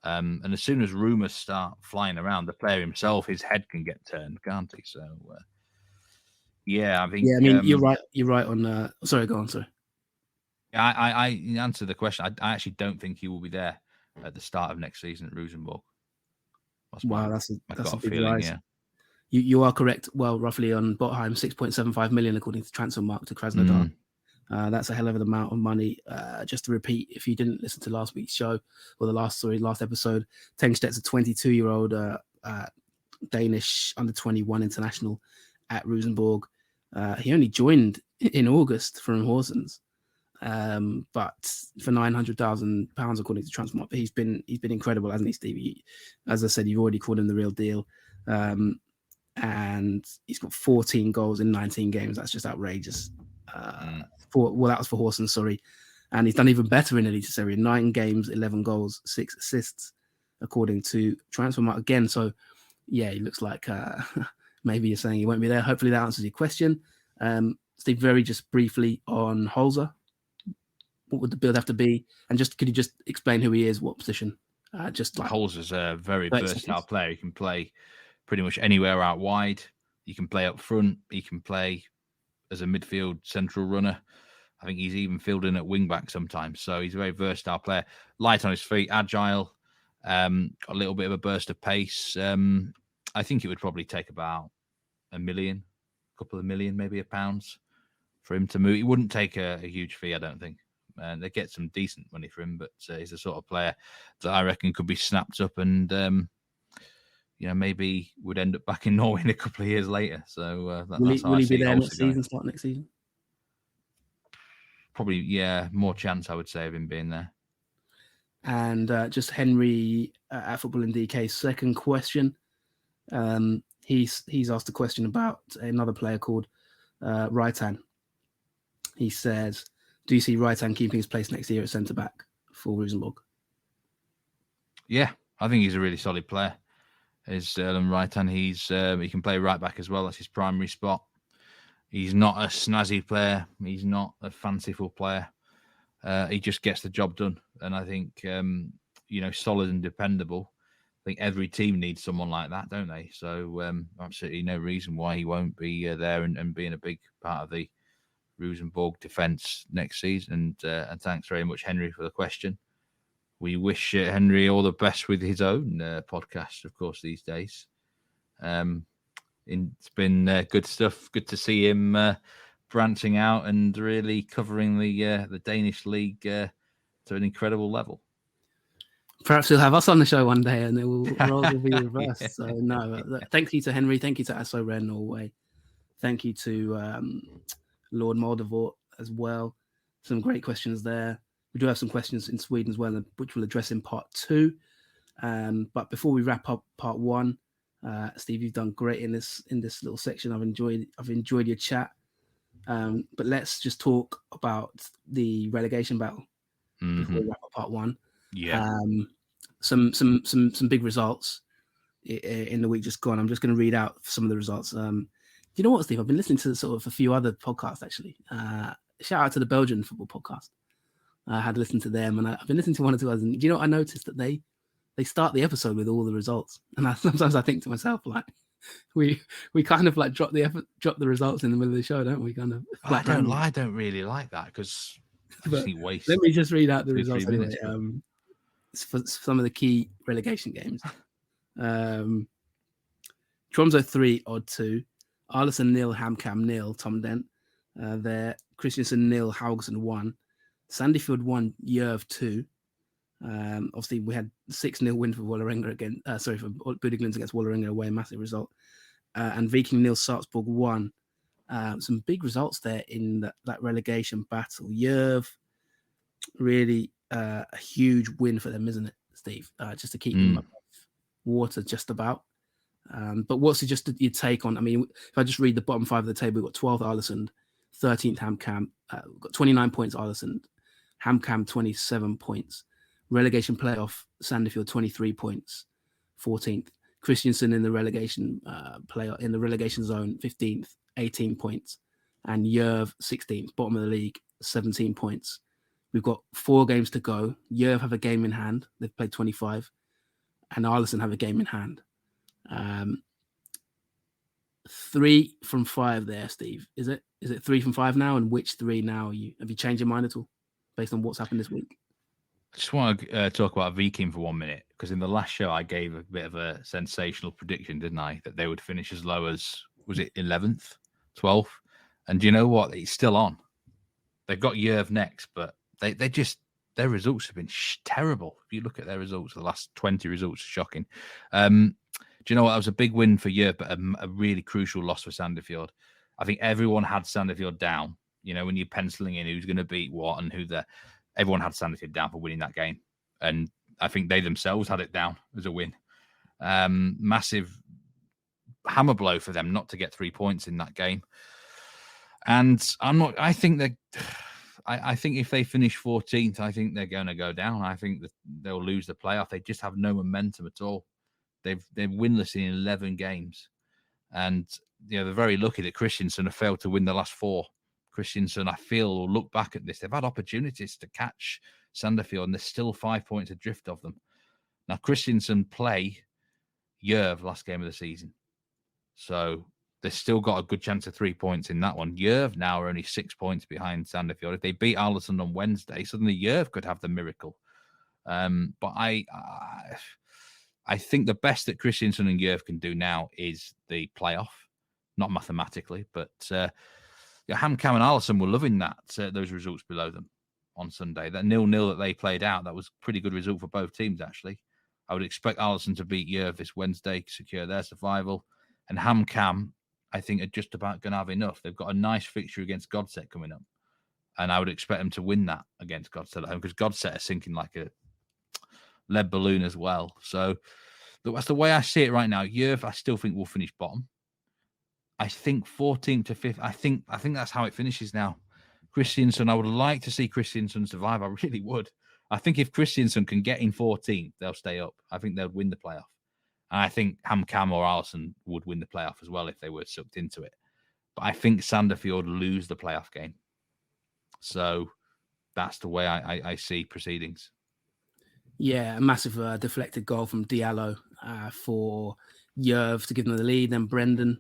And as soon as rumours start flying around, the player himself, his head can get turned, can't he? So, yeah, I think...
Yeah, I mean, you're right. You're right on... Sorry, go on, sorry.
I answer the question. I actually don't think he will be there at the start of next season at Rosenborg.
That's a big rise. Yeah. You are correct. Well, roughly on Botheim, 6.75 million according to Transfermarkt to Krasnodar. That's a hell of an amount of money. Just to repeat, if you didn't listen to last week's show or the last episode, Tengstedt's a 22-year-old Danish under 21 international at Rosenborg. He only joined in August from Horsens. But for £900,000 according to Transfermarkt, he's been incredible, hasn't he, Stevie? As I said, you've already called him the real deal, and he's got 14 goals in 19 games. That's just outrageous. That was for Horsens, sorry, and he's done even better in Eliteserien. 9 games, 11 goals, 6 assists, according to Transfermarkt again. So, yeah, he looks like maybe you're saying he won't be there. Hopefully that answers your question. Steve, very just briefly on Holzer. What would the build have to be? And could you just explain who he is, what position?
Holzer's a very versatile player. He can play pretty much anywhere out wide. He can play up front. He can play as a midfield central runner. I think he's even filled in at wing back sometimes. So he's a very versatile player. Light on his feet, agile, got a little bit of a burst of pace. I think it would probably take about a couple of million, maybe £1 for him to move. It wouldn't take a huge fee, I don't think. And they get some decent money for him, but he's the sort of player that I reckon could be snapped up and, maybe would end up back in Norway in a couple of years later. So that's how I see it. Will he be there next season, start next season? Probably, yeah, more chance, I would say, of him being there. And just Henry at Football in DK's second question. He's asked a question about another player called Raitan. He says,
do you see Reitan keeping his place next year at centre back for Rosenborg?
Yeah, I think he's a really solid player. Is Erling Reitan? He can play right back as well. That's his primary spot. He's not a snazzy player. He's not a fanciful player. He just gets the job done. And I think, solid and dependable. I think every team needs someone like that, don't they? So absolutely no reason why he won't be there and being a big part of the Rosenborg defence next season. And thanks very much, Henry, for the question. We wish Henry all the best with his own podcast, of course, these days. It's been good stuff. Good to see him branching out and really covering the Danish league to an incredible level.
Perhaps he'll have us on the show one day and roles will be reversed.
Yeah.
So, no, thank you to Henry. Thank you to Asso Ren Norway. Thank you to Lord Moldavort as well. Some great questions there. We do have some questions in Sweden as well, which we'll address in part 2. But before we wrap up part 1, Steve, you've done great in this little section. I've enjoyed your chat. But let's just talk about the relegation battle before we wrap up part 1.
Yeah.
Some big results in the week just gone. I'm just going to read out some of the results. Do you know what, Steve? I've been listening to sort of a few other podcasts actually. Shout out to the Belgian football podcast. I had listened to them, and I've been listening to one or two others. And do you know what I noticed? That they start the episode with all the results, and sometimes I think to myself, like, we kind of like drop the results in the middle of the show, don't we? Kind of.
I don't really like that because
let me just read out the results anyway. For some of the key relegation games. Tromsø 3, Odd 2, Arlesen 0, HamKam 0, Tom Dent. There, Christiansen 0, Haugesund 1, Sandefjord 1, Jerv 2. Obviously, we had 6-0 win for Vålerenga for Bodø/Glimt against Vålerenga away, massive result. And Viking 0, Sarpsborg 1. Some big results there in that relegation battle. Jerv, really a huge win for them, isn't it, Steve? Just to keep them above water, just about. But what's just your take on? I mean, if I just read the bottom 5 of the table, we've got 12th Arlesund, 13th HamKam, we've got 29 points Arlesund, HamKam 27 points, relegation playoff Sandefjord 23 points, 14th. Christiansen in the relegation playoff in the relegation zone 15th, 18 points, and Jerv 16th, bottom of the league, 17 points. We've got 4 games to go. Jerv have a game in hand. They've played 25. And Arlesund have a game in hand. 3 from 5 there, Steve. Is it 3 from 5 now? And which 3 now? Have you changed your mind at all based on what's happened this week?
I just want to talk about Viking for 1 minute, because in the last show I gave a bit of a sensational prediction, didn't I? That they would finish as low as, was it 11th, 12th? And do you know what? It's still on. They've got Jerv next, but their results have been terrible. If you look at their results, the last 20 results are shocking. Do you know what? That was a big win for Jerv, but a really crucial loss for Sandefjord. I think everyone had Sandefjord down. You know, when you're penciling in who's going to beat what and everyone had Sandefjord down for winning that game. And I think they themselves had it down as a win. Massive hammer blow for them not to get 3 points in that game. And I think if they finish 14th, I think they're going to go down. I think that they'll lose the playoff. They just have no momentum at all. They're winless in 11 games. And they're very lucky that Christiansen have failed to win the last 4. Christiansen, I feel, will look back at this. They've had opportunities to catch Sandefjord, and there's still 5 points adrift of them. Now, Christiansen play Jerv last game of the season. So they've still got a good chance of 3 points in that one. Jerv now are only 6 points behind Sandefjord. If they beat Arlesund on Wednesday, suddenly Jerv could have the miracle. But I think the best that Christiansen and Jerv can do now is the playoff. Not mathematically, but HamKam and Arlesund were loving those results below them on Sunday. That 0-0 that they played out, that was a pretty good result for both teams, actually. I would expect Arlesund to beat Jerv this Wednesday, secure their survival. And HamKam, I think, are just about going to have enough. They've got a nice fixture against Godset coming up. And I would expect them to win that against Godset at home, because Godset are sinking like a lead balloon as well. So that's the way I see it right now. Jerv, I still think will finish bottom. I think 14th to 5th. I think that's how it finishes now. Christiansen, I would like to see Christiansen survive. I really would. I think if Christiansen can get in 14th, they'll stay up. I think they'll win the playoff. And I think Hamkam or Allison would win the playoff as well if they were sucked into it. But I think Sandefjord lose the playoff game. So that's the way I see proceedings.
Yeah, a massive deflected goal from Diallo for Yerv to give them the lead. Then Brendan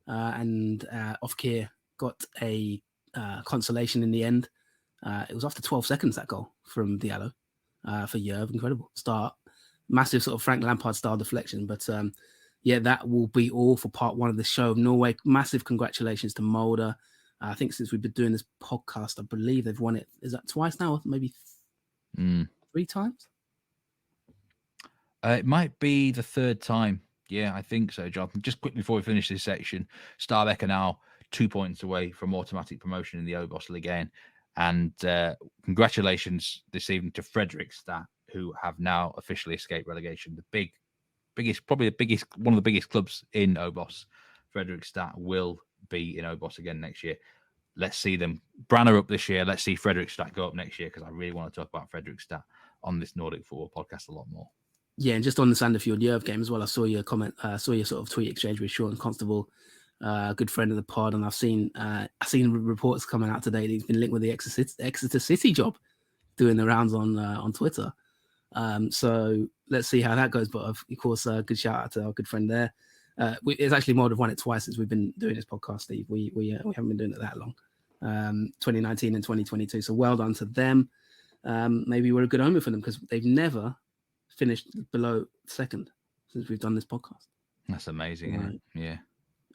and Ofkir got a consolation in the end. It was after 12 seconds, that goal from Diallo for Yerv. Incredible start. Massive sort of Frank Lampard style deflection. But yeah, that will be all for part one of the show of Norway. Massive congratulations to Molde. I think since we've been doing this podcast, I believe they've won it. Is that twice now? Maybe 3 times?
It might be the 3rd time. Yeah, I think so, Jonathan. Just quickly before we finish this section, Stabæk are now 2 points away from automatic promotion in the Obos League again. And congratulations this evening to Fredrikstad, who have now officially escaped relegation. The biggest, probably the biggest, one of the biggest clubs in Obos. Fredrikstad will be in Obos again next year. Let's see them. Branner up this year. Let's see Fredrikstad go up next year, because I really want to talk about Fredrikstad on this Nordic Football podcast a lot more. Yeah,
and just on the Sandefjord Yerv game as well, I saw your comment, saw your sort of tweet exchange with Sean Constable, a good friend of the pod, and I've seen reports coming out today that he's been linked with the Exeter City job, doing the rounds on Twitter. So let's see how that goes. But of course, good shout out to our good friend there. It's actually Molde have won it twice since we've been doing this podcast, Steve. We haven't been doing it that long, 2019 and 2022. So well done to them. Maybe we're a good omen for them, because they've never finished below 2nd since we've done this podcast.
That's amazing, isn't it? Yeah.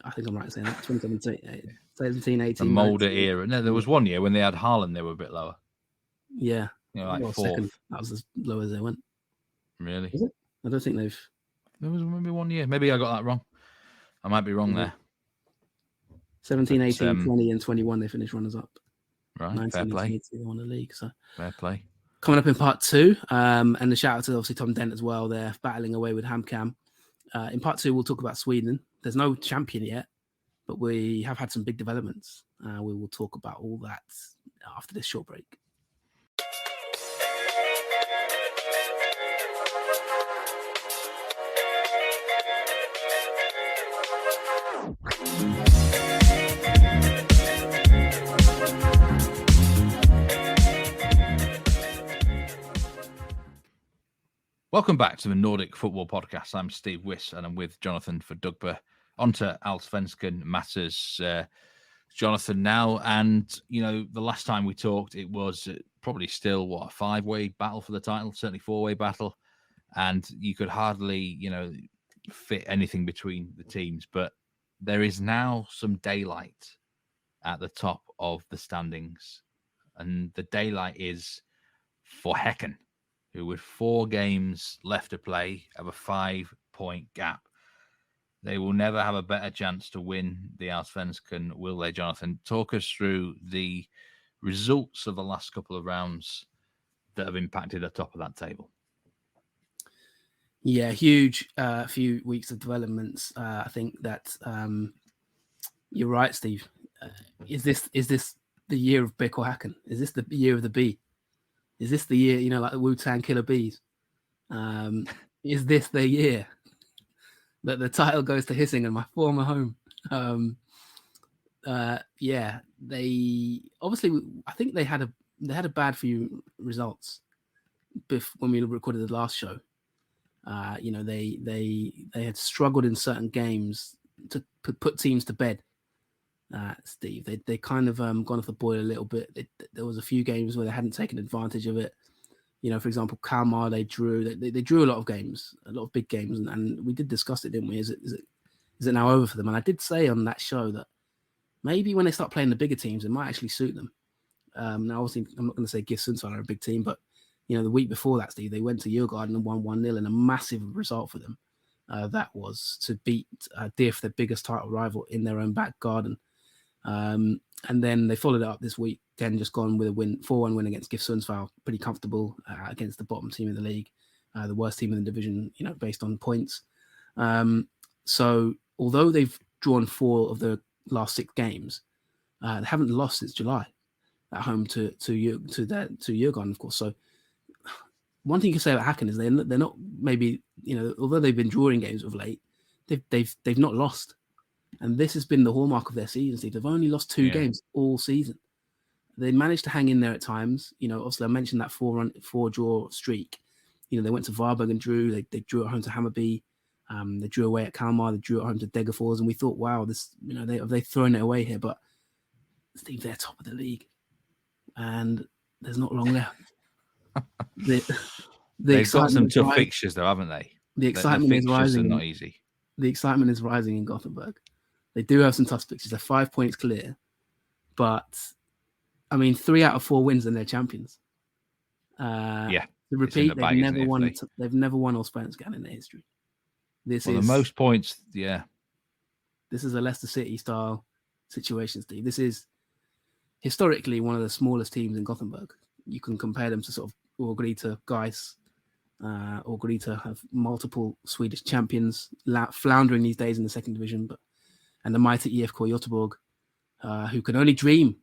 I think I'm right in saying that. 2017, 18.
The Molde era. No, there was one year when they had Haaland, they were a bit lower.
Yeah.
Like 4th.
Second. That was as low as they went.
Really?
Is it? I don't think they've...
There was maybe 1 year. Maybe I got that wrong. I might be wrong there.
17, 18, 20 and 21, they finished runners-up.
Right, 19, fair play.
They won the league, so...
Fair play.
Coming up in part 2, and the shout out to obviously Tom Dent as well. They're battling away with Hamkam. In part 2, we'll talk about Sweden. There's no champion yet, but we have had some big developments. We will talk about all that after this short break.
Welcome back to the Nordic Football Podcast. I'm Steve Wyss, and I'm with Jonathan Fadugba. On to Allsvenskan matters, Jonathan, now. And, you know, the last time we talked, it was probably still, a 5-way battle for the title, certainly 4-way battle. And you could hardly, fit anything between the teams. But there is now some daylight at the top of the standings. And the daylight is for Häcken, who with 4 games left to play have a 5-point gap. They will never have a better chance to win the Allsvenskan, will they, Jonathan? Talk us through the results of the last couple of rounds that have impacted the top of that table.
Yeah, huge few weeks of developments. I think that you're right, Steve. Is this the year of Beko Häcken? Is this the year of the bee? Is this the year, like the Wu-Tang Killer Bees? Is this the year that the title goes to Hisingen, my former home? Yeah, they obviously, I think they had a bad few results when we recorded the last show. They had struggled in certain games to put teams to bed. Steve, they kind of gone off the boil a little bit. There was a few games where they hadn't taken advantage of it. For example, Kalmar, they drew. They drew a lot of games, a lot of big games, and we did discuss it, didn't we? Is it now over for them? And I did say on that show that maybe when they start playing the bigger teams, it might actually suit them. Now, obviously, I'm not going to say GIF Sundsvall are a big team, but the week before that, Steve, they went to Djurgården and won 1-0 in a massive result for them. That was to beat DIF, their biggest title rival, in their own back garden. And then they followed it up this week, then just gone with a 4-1 win against GIF Sundsvall, pretty comfortable against the bottom team in the league, the worst team in the division, based on points. So although they've drawn 4 of the last 6 games, they haven't lost since July. at home to Jurgen, of course. So one thing you can say about Häcken is they're not maybe, although they've been drawing games of late, they've not lost, and this has been the hallmark of their season. Steve, they've only lost 2 games all season. They managed to hang in there at times. Obviously I mentioned that 4 draw streak. They went to Varberg and drew. They drew at home to Hammarby. They drew away at Kalmar. They drew at home to Degerfors, and we thought, wow, this, they've thrown it away here. But Steve, they're top of the league, and there's not long left.
They've got some tough fixtures, though, haven't they?
The excitement is rising.
Not easy.
The excitement is rising in Gothenburg. They do have some tough fixtures. They're 5 points clear, but 3 out of 4 wins and they're champions. To repeat, they've never won. They've never won Allsvenskan in their history. This is the most points.
Yeah,
this is a Leicester City style situation, Steve. This is historically one of the smallest teams in Gothenburg. You can compare them to sort of Örgryte, Gais. Örgryte have multiple Swedish champions, floundering these days in the second division, and the mighty IFK Göteborg, who can only dream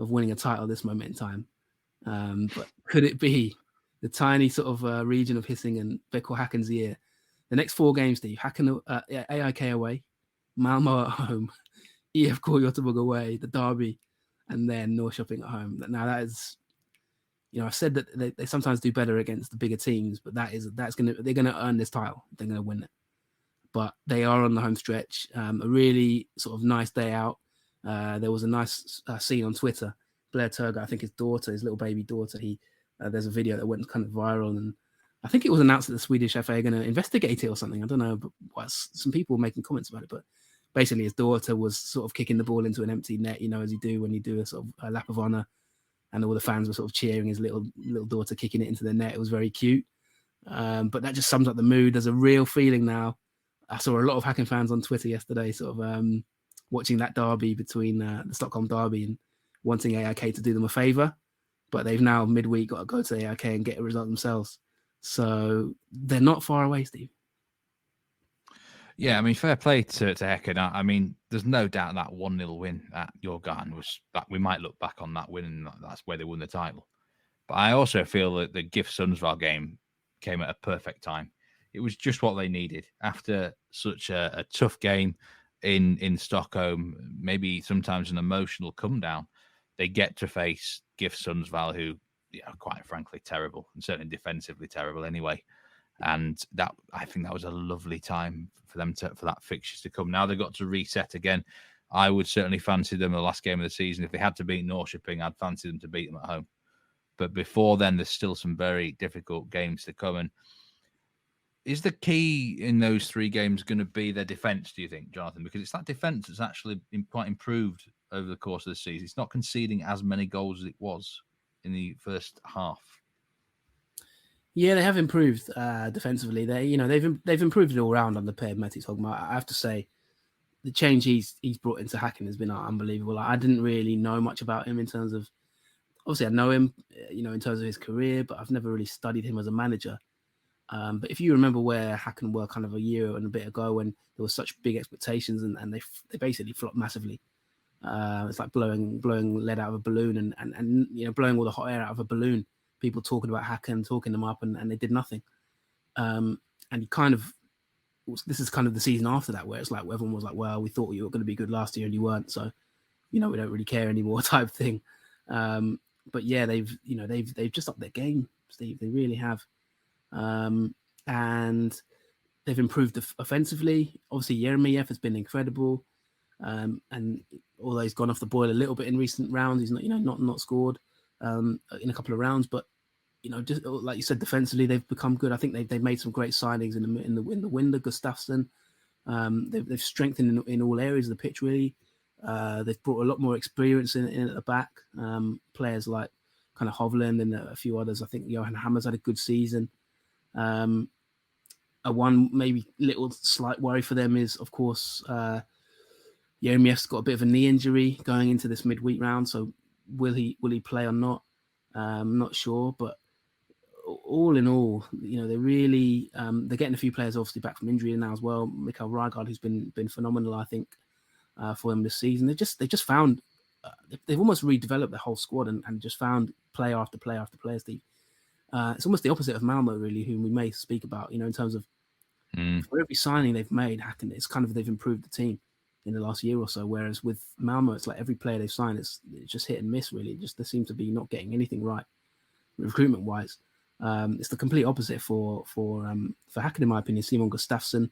of winning a title this moment in time. But could it be the tiny sort of region of Hisingen, Beko Häcken's year? The next 4 games, Steve: Häcken, AIK away, Malmö at home, IFK Göteborg away, the derby, and then Norrköping at home. Now that is, I've said that they sometimes do better against the bigger teams, but they're gonna earn this title. They're gonna win it. But they are on the home stretch. A really sort of nice day out. There was a nice scene on Twitter. Blair Turger, I think his little baby daughter, there's a video that went kind of viral, and I think it was announced that the Swedish FA are going to investigate it or something. I don't know, but some people were making comments about it. But basically, his daughter was sort of kicking the ball into an empty net, as you do when you do a sort of a lap of honour, and all the fans were sort of cheering his little daughter kicking it into the net. It was very cute. But that just sums up the mood. There's a real feeling now. I saw a lot of Häcken fans on Twitter yesterday, sort of watching that derby between the Stockholm derby and wanting AIK to do them a favour. But they've now midweek got to go to AIK and get a result themselves. So they're not far away, Steve.
Yeah, fair play to Häcken. There's no doubt that 1-0 win at Jurgen was that we might look back on that win and that's where they won the title. But I also feel that the GIF Sundsvall game came at a perfect time. It was just what they needed after such a tough game in Stockholm, maybe sometimes an emotional come down. They get to face GIF Sundsvall, who, quite frankly, terrible, and certainly defensively terrible anyway. And I think that was a lovely time for them for that fixture to come. Now they've got to reset again. I would certainly fancy them the last game of the season. If they had to beat Norrköping, I'd fancy them to beat them at home. But before then, there's still some very difficult games to come. And is the key in those 3 games going to be their defence, do you think, Jonathan? Because it's that defence that's actually quite improved over the course of the season. It's not conceding as many goals as it was in the first half.
Yeah, they have improved defensively. They've improved it all round under Per Metis Hogma. I have to say, the change he's brought into Häcken has been unbelievable. I didn't really know much about him in terms of, obviously I know him, in terms of his career, but I've never really studied him as a manager. But if you remember where Häcken were kind of a year and a bit ago when there was such big expectations and they basically flopped massively. It's like blowing lead out of a balloon and blowing all the hot air out of a balloon. People talking about Häcken, talking them up, and they did nothing. And this is kind of the season after that where it's like everyone was like, well, we thought you were going to be good last year and you weren't, so we don't really care anymore type thing. But yeah, they've just upped their game, Steve. They really have. And they've improved offensively. Obviously, Yeremyev has been incredible. And although he's gone off the boil a little bit in recent rounds, he's not scored in a couple of rounds. But just like you said, defensively they've become good. I think they've made some great signings in the window. Gustafsson, they've strengthened in all areas of the pitch. Really, they've brought a lot more experience in at the back. Players like kind of Hovland and a few others. I think Johan Hammer's had a good season. One maybe little slight worry for them is, of course, Yeremyev's got a bit of a knee injury going into this midweek round. So will he play or not? I'm not sure. But all in all, they're really they're getting a few players obviously back from injury now as well. Mikael Rygaard, who's been phenomenal, I think, for them this season. They just found they've almost redeveloped their whole squad and just found player after player after player, Steve. It's almost the opposite of Malmö, really, whom we may speak about, in terms of for every signing they've made, Häcken, it's kind of they've improved the team in the last year or so. Whereas with Malmö, it's like every player they've signed, it's just hit and miss, really. Just they seem to be not getting anything right recruitment-wise. It's the complete opposite for Häcken, in my opinion. Simon Gustafsson,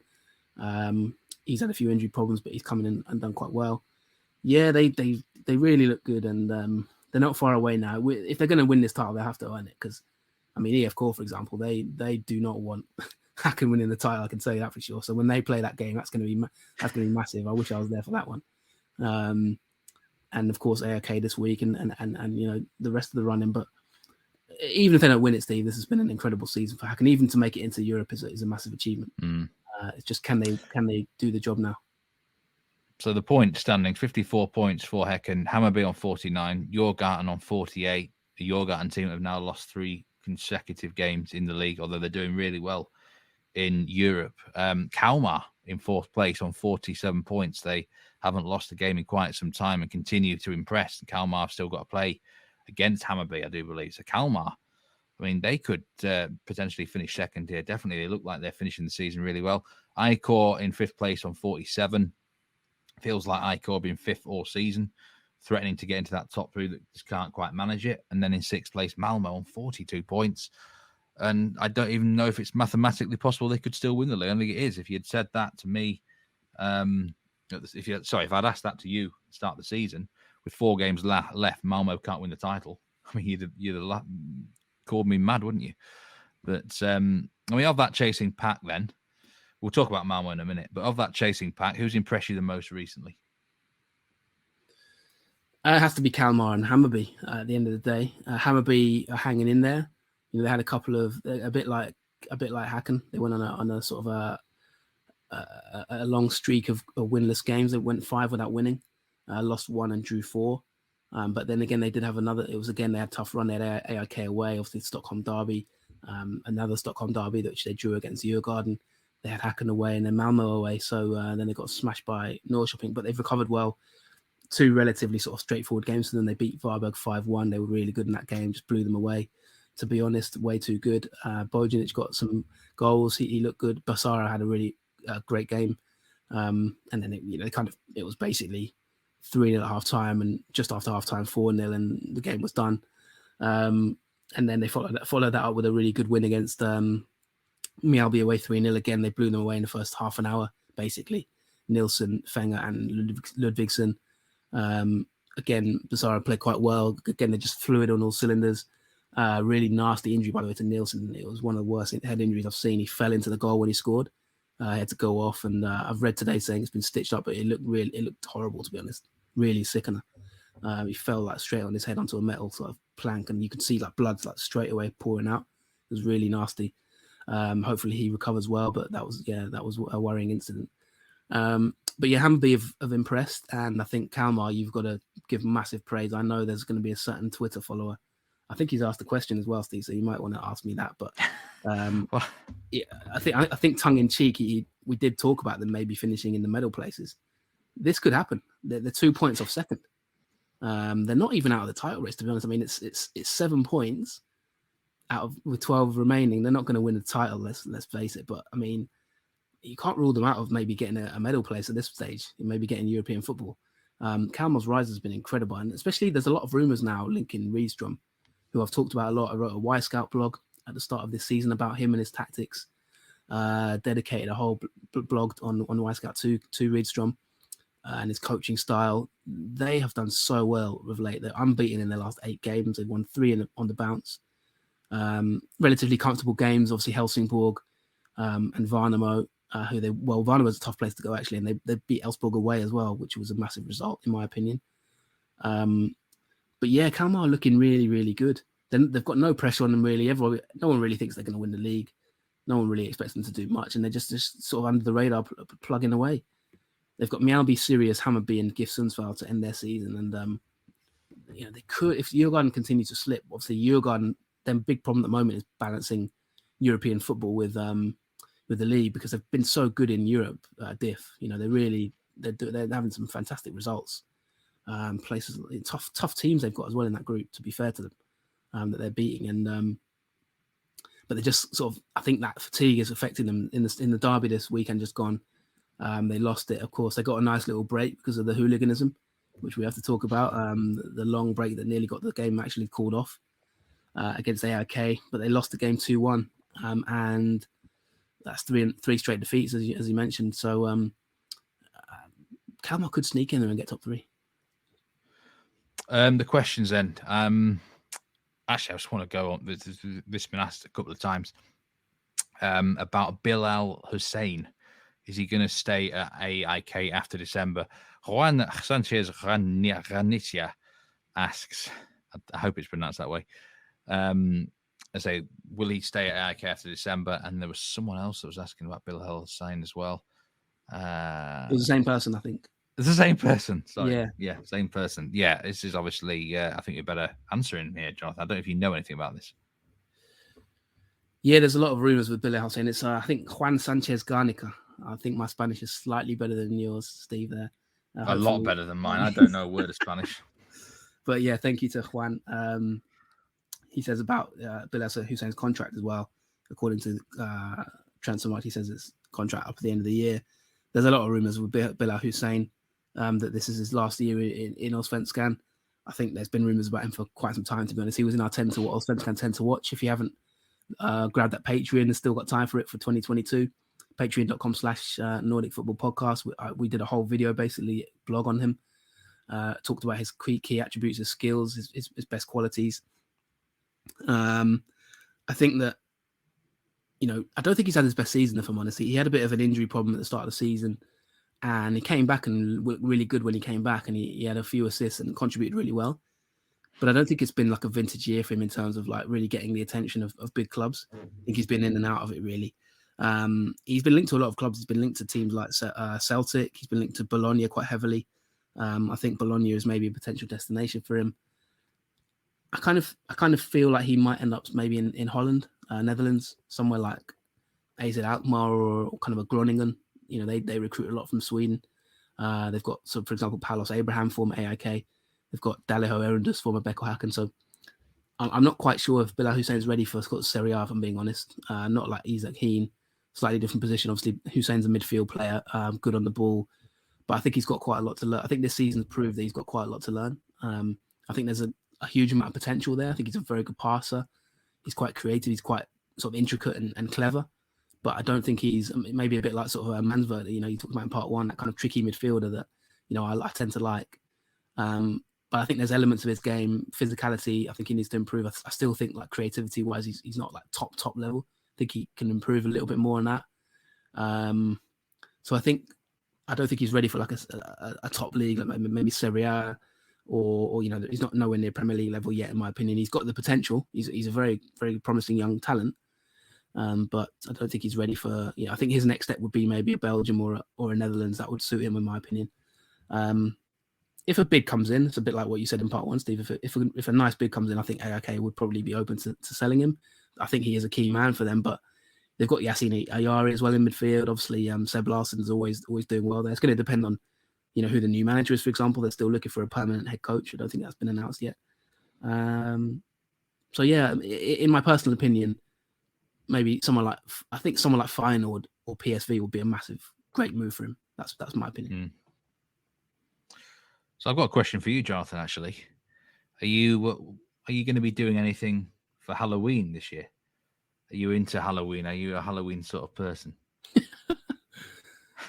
he's had a few injury problems, but he's coming in and done quite well. Yeah, they really look good, and they're not far away now. If they're going to win this title, they have to earn it, because, I mean, EFK, for example, they do not want Häcken winning the title. I can tell you that for sure. So when they play that game, that's going to be massive. I wish I was there for that one. And of course, AOK this week, and the rest of the running. But even if they don't win it, Steve, this has been an incredible season for Häcken. Even to make it into Europe is a massive achievement. It's just can they do the job now?
So the point standing 54 points for Häcken, Hammarby on 49, Djurgården on 48. The Djurgården team have now lost 3 consecutive games in the league, although they're doing really well in Europe. Kalmar in 4th place on 47 points. They haven't lost a game in quite some time and continue to impress. And Kalmar have still got to play against Hammarby, I do believe. So Kalmar, I mean, they could potentially finish second here. Definitely, they look like they're finishing the season really well. Icor in 5th place on 47. Feels like Icor being 5th all season, threatening to get into that top 3 that just can't quite manage it. And then in 6th place, Malmö on 42 points. And I don't even know if it's mathematically possible they could still win the league. I think it is. If you had said that to me, if I'd asked that to you at the start of the season, with 4 games left, Malmö can't win the title. I mean, you'd have called me mad, wouldn't you? But of that chasing pack, then we'll talk about Malmö in a minute. But of that chasing pack, who's impressed you the most recently?
It has to be Kalmar and Hammarby at the end of the day. Hammarby are hanging in there. They had a couple of a bit like Häcken. They went on a sort of a long streak of winless games. They went 5 without winning, lost 1 and drew 4. But then again, they did have another. It was again they had a tough run. They had AIK away, obviously Stockholm derby, another Stockholm derby which they drew against Djurgården. They had Häcken away and then Malmö away. So then they got smashed by Norrköping, but they've recovered well. 2 relatively sort of straightforward games. So then they beat Varberg 5-1. They were really good in that game, just blew them away. To be honest, way too good. Bojanic got some goals. He looked good. Basara had a really great game. And then it was basically 3-0 at half time, and just after half time 4-0, and the game was done. And then they followed that up with a really good win against Mjällby away 3-0 again. They blew them away in the first half an hour, basically. Nilsson, Fenger, and Ludvigsson. Again, Basara played quite well. Again, they just flew it on all cylinders. Really nasty injury, by the way, to Nilsson. It was one of the worst head injuries I've seen. He fell into the goal when he scored. He had to go off, and I've read today saying it's been stitched up, but it looked horrible, to be honest. Really sickener. He fell like straight on his head onto a metal sort of plank, and you could see like blood like straight away pouring out. It was really nasty. Hopefully he recovers well, but that was a worrying incident. But yeah, Hammarby have impressed, and I think Kalmar, you've got to give massive praise. I know there's going to be a certain Twitter follower. I think he's asked a question as well, Steve, so you might want to ask me that. But yeah, I think tongue in cheek, we did talk about them maybe finishing in the medal places. This could happen. They're 2 points off second. They're not even out of the title race, to be honest. I mean, it's 7 points with 12 remaining. They're not going to win the title. Let's face it. But I mean, you can't rule them out of maybe getting a medal place at this stage. Maybe getting European football. Kalmar's rise has been incredible, and especially there's a lot of rumours now linking Rydström, who I've talked about a lot. I wrote a Y Scout blog at the start of this season about him and his tactics. Dedicated a whole blog on Y Scout to Rydström and his coaching style. They have done so well of late. They're unbeaten in their last 8 games. They've won 3 on the bounce. Relatively comfortable games, obviously Helsingborg and Värnamo, Värnamo's a tough place to go actually, and they beat Elfsborg away as well, which was a massive result in my opinion. But yeah, Kalmar are looking really, really good. They've got no pressure on them really. No one really thinks they're going to win the league. No one really expects them to do much, and they're just sort of under the radar, plugging away. They've got Mjällby, Sirius, Hammarby, and GIF Sundsvall to end their season, and they could, if Djurgården continue to slip. Obviously, Djurgården, their big problem at the moment is balancing European football with the league, because they've been so good in Europe. They're having some fantastic results. places, tough teams they've got as well in that group, to be fair to them, that they're beating. And but they just sort of, I think that fatigue is affecting them in the derby this weekend just gone. They lost it, of course. They got a nice little break because of the hooliganism, which we have to talk about. The long break that nearly got the game actually called off against AIK, but they lost the game 2-1, and that's three straight defeats, as you mentioned. So Kalmar could sneak in there and get top 3.
The questions then. Actually, I just want to go on. This has been asked a couple of times about Bilal Hussein. Is he going to stay at AIK after December? Juan Sanchez Granicia asks, I hope it's pronounced that way. I say, will he stay at AIK after December? And there was someone else that was asking about Bilal Hussein as well.
It was the same person, I think.
It's the same person. Sorry.
Yeah,
Same person. Yeah, this is obviously, I think you're better answering here, Jonathan. I don't know if you know anything about this.
Yeah, there's a lot of rumours with Bilal Hussein. It's, I think, Juan Sanchez Garnica. I think my Spanish is slightly better than yours, Steve, there.
A lot better than mine. I don't know a word of Spanish.
But yeah, thank you to Juan. He says about Bilal Hussein's contract as well. According to Transfermarkt, he says it's contract up at the end of the year. There's a lot of rumours with Bilal Hussein that this is his last year in Allsvenskan. I think there's been rumours about him for quite some time, to be honest. He was in our Allsvenskan 10 to watch. If you haven't grabbed that Patreon and still got time for it for 2022, patreon.com/Nordic Football Podcast. We did a whole video, basically blog on him. Talked about his key attributes, his skills, his best qualities. I think that, I don't think he's had his best season, if I'm honest. He had a bit of an injury problem at the start of the season, and he came back and looked really good when he came back, and he had a few assists and contributed really well. But I don't think it's been like a vintage year for him in terms of like really getting the attention of big clubs. I think he's been in and out of it, really. He's been linked to a lot of clubs. He's been linked to teams like Celtic. He's been linked to Bologna quite heavily. I think Bologna is maybe a potential destination for him. I kind of feel like he might end up maybe in Holland, Netherlands, somewhere like AZ Alkmaar or kind of a Groningen. They recruit a lot from Sweden. They've got, so for example, Palos Abraham, former AIK. They've got Daleho Erendus, former Beko Häcken. So I'm not quite sure if Bilal Hussein is ready for Serie A, if I'm being honest. Not like Isaac Heen, slightly different position. Obviously, Hussein's a midfield player, good on the ball. But I think he's got quite a lot to learn. I think this season's proved that he's got quite a lot to learn. I think there's a huge amount of potential there. I think he's a very good passer. He's quite creative. He's quite sort of intricate and clever. But I don't think he's maybe a bit like sort of Mansvert, you talked about in part one, that kind of tricky midfielder that, I tend to like. But I think there's elements of his game, physicality, I think he needs to improve. I still think like creativity-wise, he's not like top level. I think he can improve a little bit more on that. So I don't think he's ready for like a top league, like maybe Serie A, or he's not nowhere near Premier League level yet, in my opinion. He's got the potential. He's a very, very promising young talent. But I don't think he's ready for. I think his next step would be maybe a Belgium or a Netherlands. That would suit him, in my opinion. If a bid comes in, it's a bit like what you said in part one, Steve. If a nice bid comes in, I think AIK would probably be open to selling him. I think he is a key man for them, but they've got Yassine Ayari as well in midfield. Obviously, Seb Larsson's always doing well there. It's going to depend on, who the new manager is, for example. They're still looking for a permanent head coach. I don't think that's been announced yet. So yeah, in my personal opinion, maybe someone like Feyenoord or PSV would be a great move for him. That's my opinion.
So I've got a question for you, Jonathan. Actually, are you going to be doing anything for Halloween this year? Are you into Halloween? Are you a Halloween sort of person?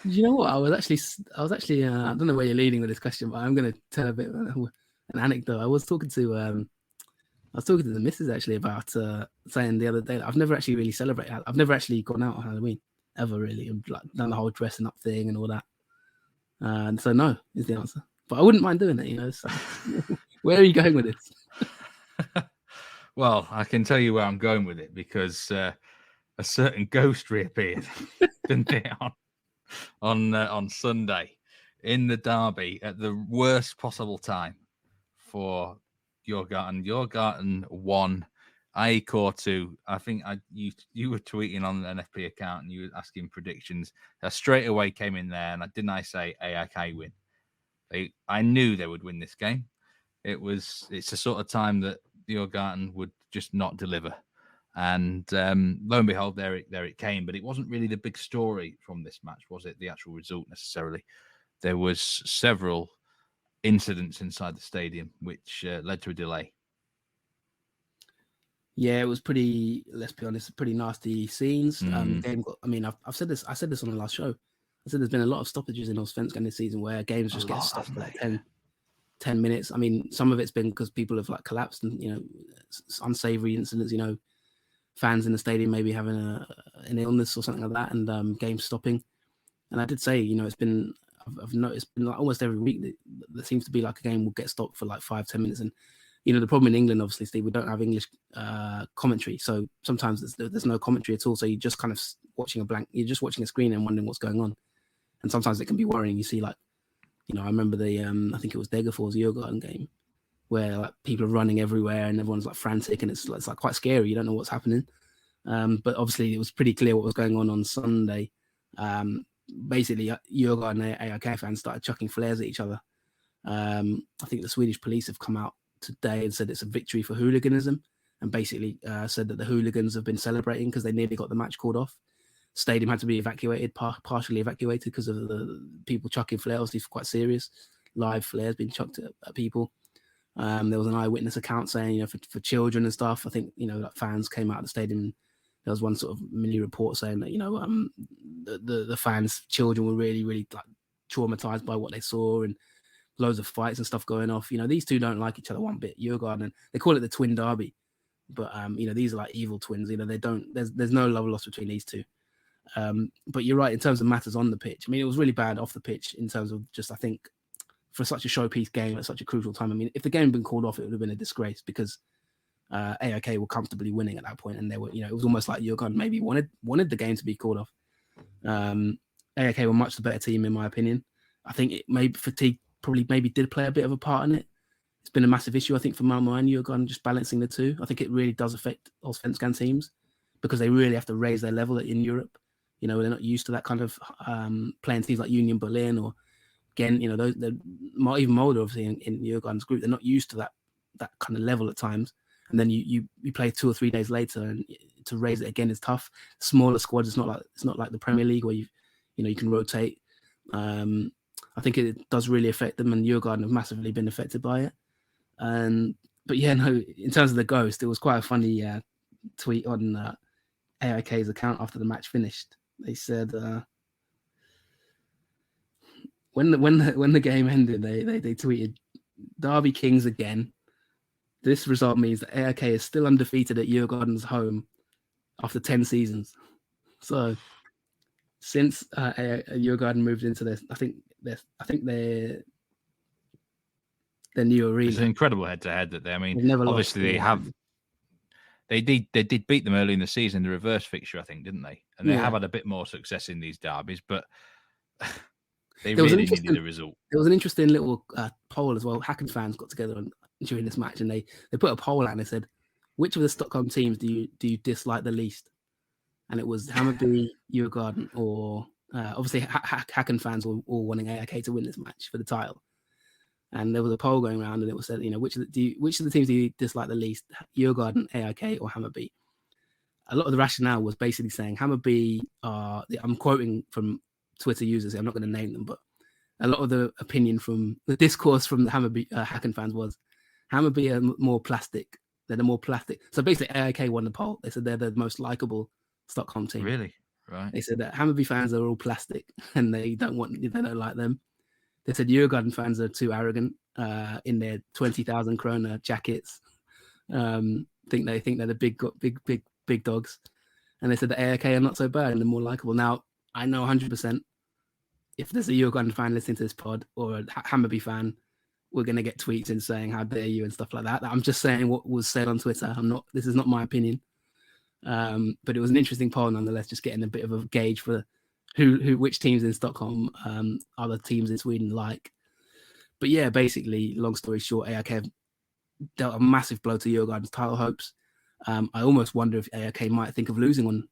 You know what? I was actually. I don't know where you're leading with this question, but I'm going to tell a bit of an anecdote. I was talking to the missus actually about saying the other day that I've never actually really celebrated. I've never actually gone out on Halloween ever, really, and like done the whole dressing up thing and all that. And so no is the answer. But I wouldn't mind doing it, So where are you going with this?
Well, I can tell you where I'm going with it, because a certain ghost reappeared, didn't it, on Sunday in the derby at the worst possible time for Djurgården. Djurgården won, AIK 2. I think you were tweeting on an FP account and you were asking predictions. I straight away came in there and I say AIK win. I knew they would win this game. It's the sort of time that Djurgården would just not deliver. And lo and behold, there it came. But it wasn't really the big story from this match, was it? The actual result necessarily. There was several incidents inside the stadium which led to a delay.
Yeah, it was pretty. Let's be honest, pretty nasty scenes. The game got. I mean, I've said this. I said this on the last show. I said there's been a lot of stoppages in Allsvenskan this season where games just get stopped for like 10 minutes. I mean, some of it's been because people have like collapsed and unsavory incidents. Fans in the stadium maybe having an illness or something like that, and games stopping. And I did say, it's been. I've noticed been like almost every week that there seems to be like a game will get stopped for like 5-10 minutes. And the problem in England, obviously, Steve, we don't have English commentary, so sometimes there's no commentary at all. So you're just kind of watching you're just watching a screen and wondering what's going on. And sometimes it can be worrying. You see, like, I remember I think it was Degerfors Djurgården game where like people are running everywhere and everyone's like frantic and it's like quite scary. You don't know what's happening. But obviously it was pretty clear what was going on Sunday. Basically, Djurgården and AIK fans started chucking flares at each other. I think the Swedish police have come out today and said it's a victory for hooliganism, and basically said that the hooligans have been celebrating because they nearly got the match called off. Stadium had to be evacuated, partially evacuated because of the people chucking flares. Obviously, quite serious. Live flares being chucked at people. There was an eyewitness account saying, for children and stuff. I think like fans came out of the stadium. There was one sort of mini report saying that the fans' children were really, really like traumatized by what they saw and loads of fights and stuff going off. These two don't like each other one bit. Djurgården, and they call it the twin derby, but these are like evil twins. They don't. There's no love lost between these two. But you're right in terms of matters on the pitch. I mean, it was really bad off the pitch in terms of just, I think, for such a showpiece game at such a crucial time. I mean, if the game had been called off, it would have been a disgrace because AIK were comfortably winning at that point, and they were, it was almost like Djurgården maybe wanted the game to be called off. AIK were much the better team in my opinion. I think it maybe fatigue probably maybe did play a bit of a part in it. It's been a massive issue, I think, for Malmö and Djurgården, just balancing the two. I think it really does affect Allsvenskan teams because they really have to raise their level in Europe. They're not used to that kind of playing teams like Union Berlin or again, even Molde, obviously in Djurgården's group, they're not used to that kind of level at times. And then you play 2 or 3 days later, and to raise it again is tough. Smaller squads, it's not like the Premier League where you can rotate. I think it does really affect them, and Djurgården have massively been affected by it. But yeah, no, in terms of the ghost, it was quite a funny tweet on AIK's account after the match finished. They said when the game ended, they tweeted, "Derby Kings again. This result means that AIK is still undefeated at Djurgården's home after 10 seasons." So since Djurgården moved into this, I think their new arena.
It's an incredible head-to-head that they. I mean,
never
obviously they have. They did beat them early in the season, the reverse fixture, I think, didn't they? And they have had a bit more success in these derbies, but they really needed a result.
There was an interesting little poll as well. Häcken fans got together during this match, and they put a poll out and they said, which of the Stockholm teams do you dislike the least? And it was Hammarby, Djurgården, or obviously Häcken fans were all wanting AIK to win this match for the title. And there was a poll going around, and it was said, which of the teams do you dislike the least, Djurgården, AIK, or Hammarby? A lot of the rationale was basically saying Hammarby are, I'm quoting from Twitter users, I'm not going to name them, but a lot of the opinion from the discourse from the Hammarby Häcken fans was Hammarby are more plastic. They're the more plastic. So basically, AIK won the poll. They said they're the most likable Stockholm team.
Really? Right.
They said that Hammarby fans are all plastic and they don't like them. They said Djurgården fans are too arrogant in their 20,000 krona jackets. Think they're the big dogs. And they said the AIK are not so bad and they're more likable. Now, I know 100% if there's a Djurgården fan listening to this pod or a Hammarby fan, we're going to get tweets in saying, how dare you and stuff like that. I'm just saying what was said on Twitter. This is not my opinion. But it was an interesting poll nonetheless, just getting a bit of a gauge for which teams in Stockholm other teams in Sweden like. But yeah, basically, long story short, AIK have dealt a massive blow to Djurgården's title hopes. I almost wonder if AIK might think of losing on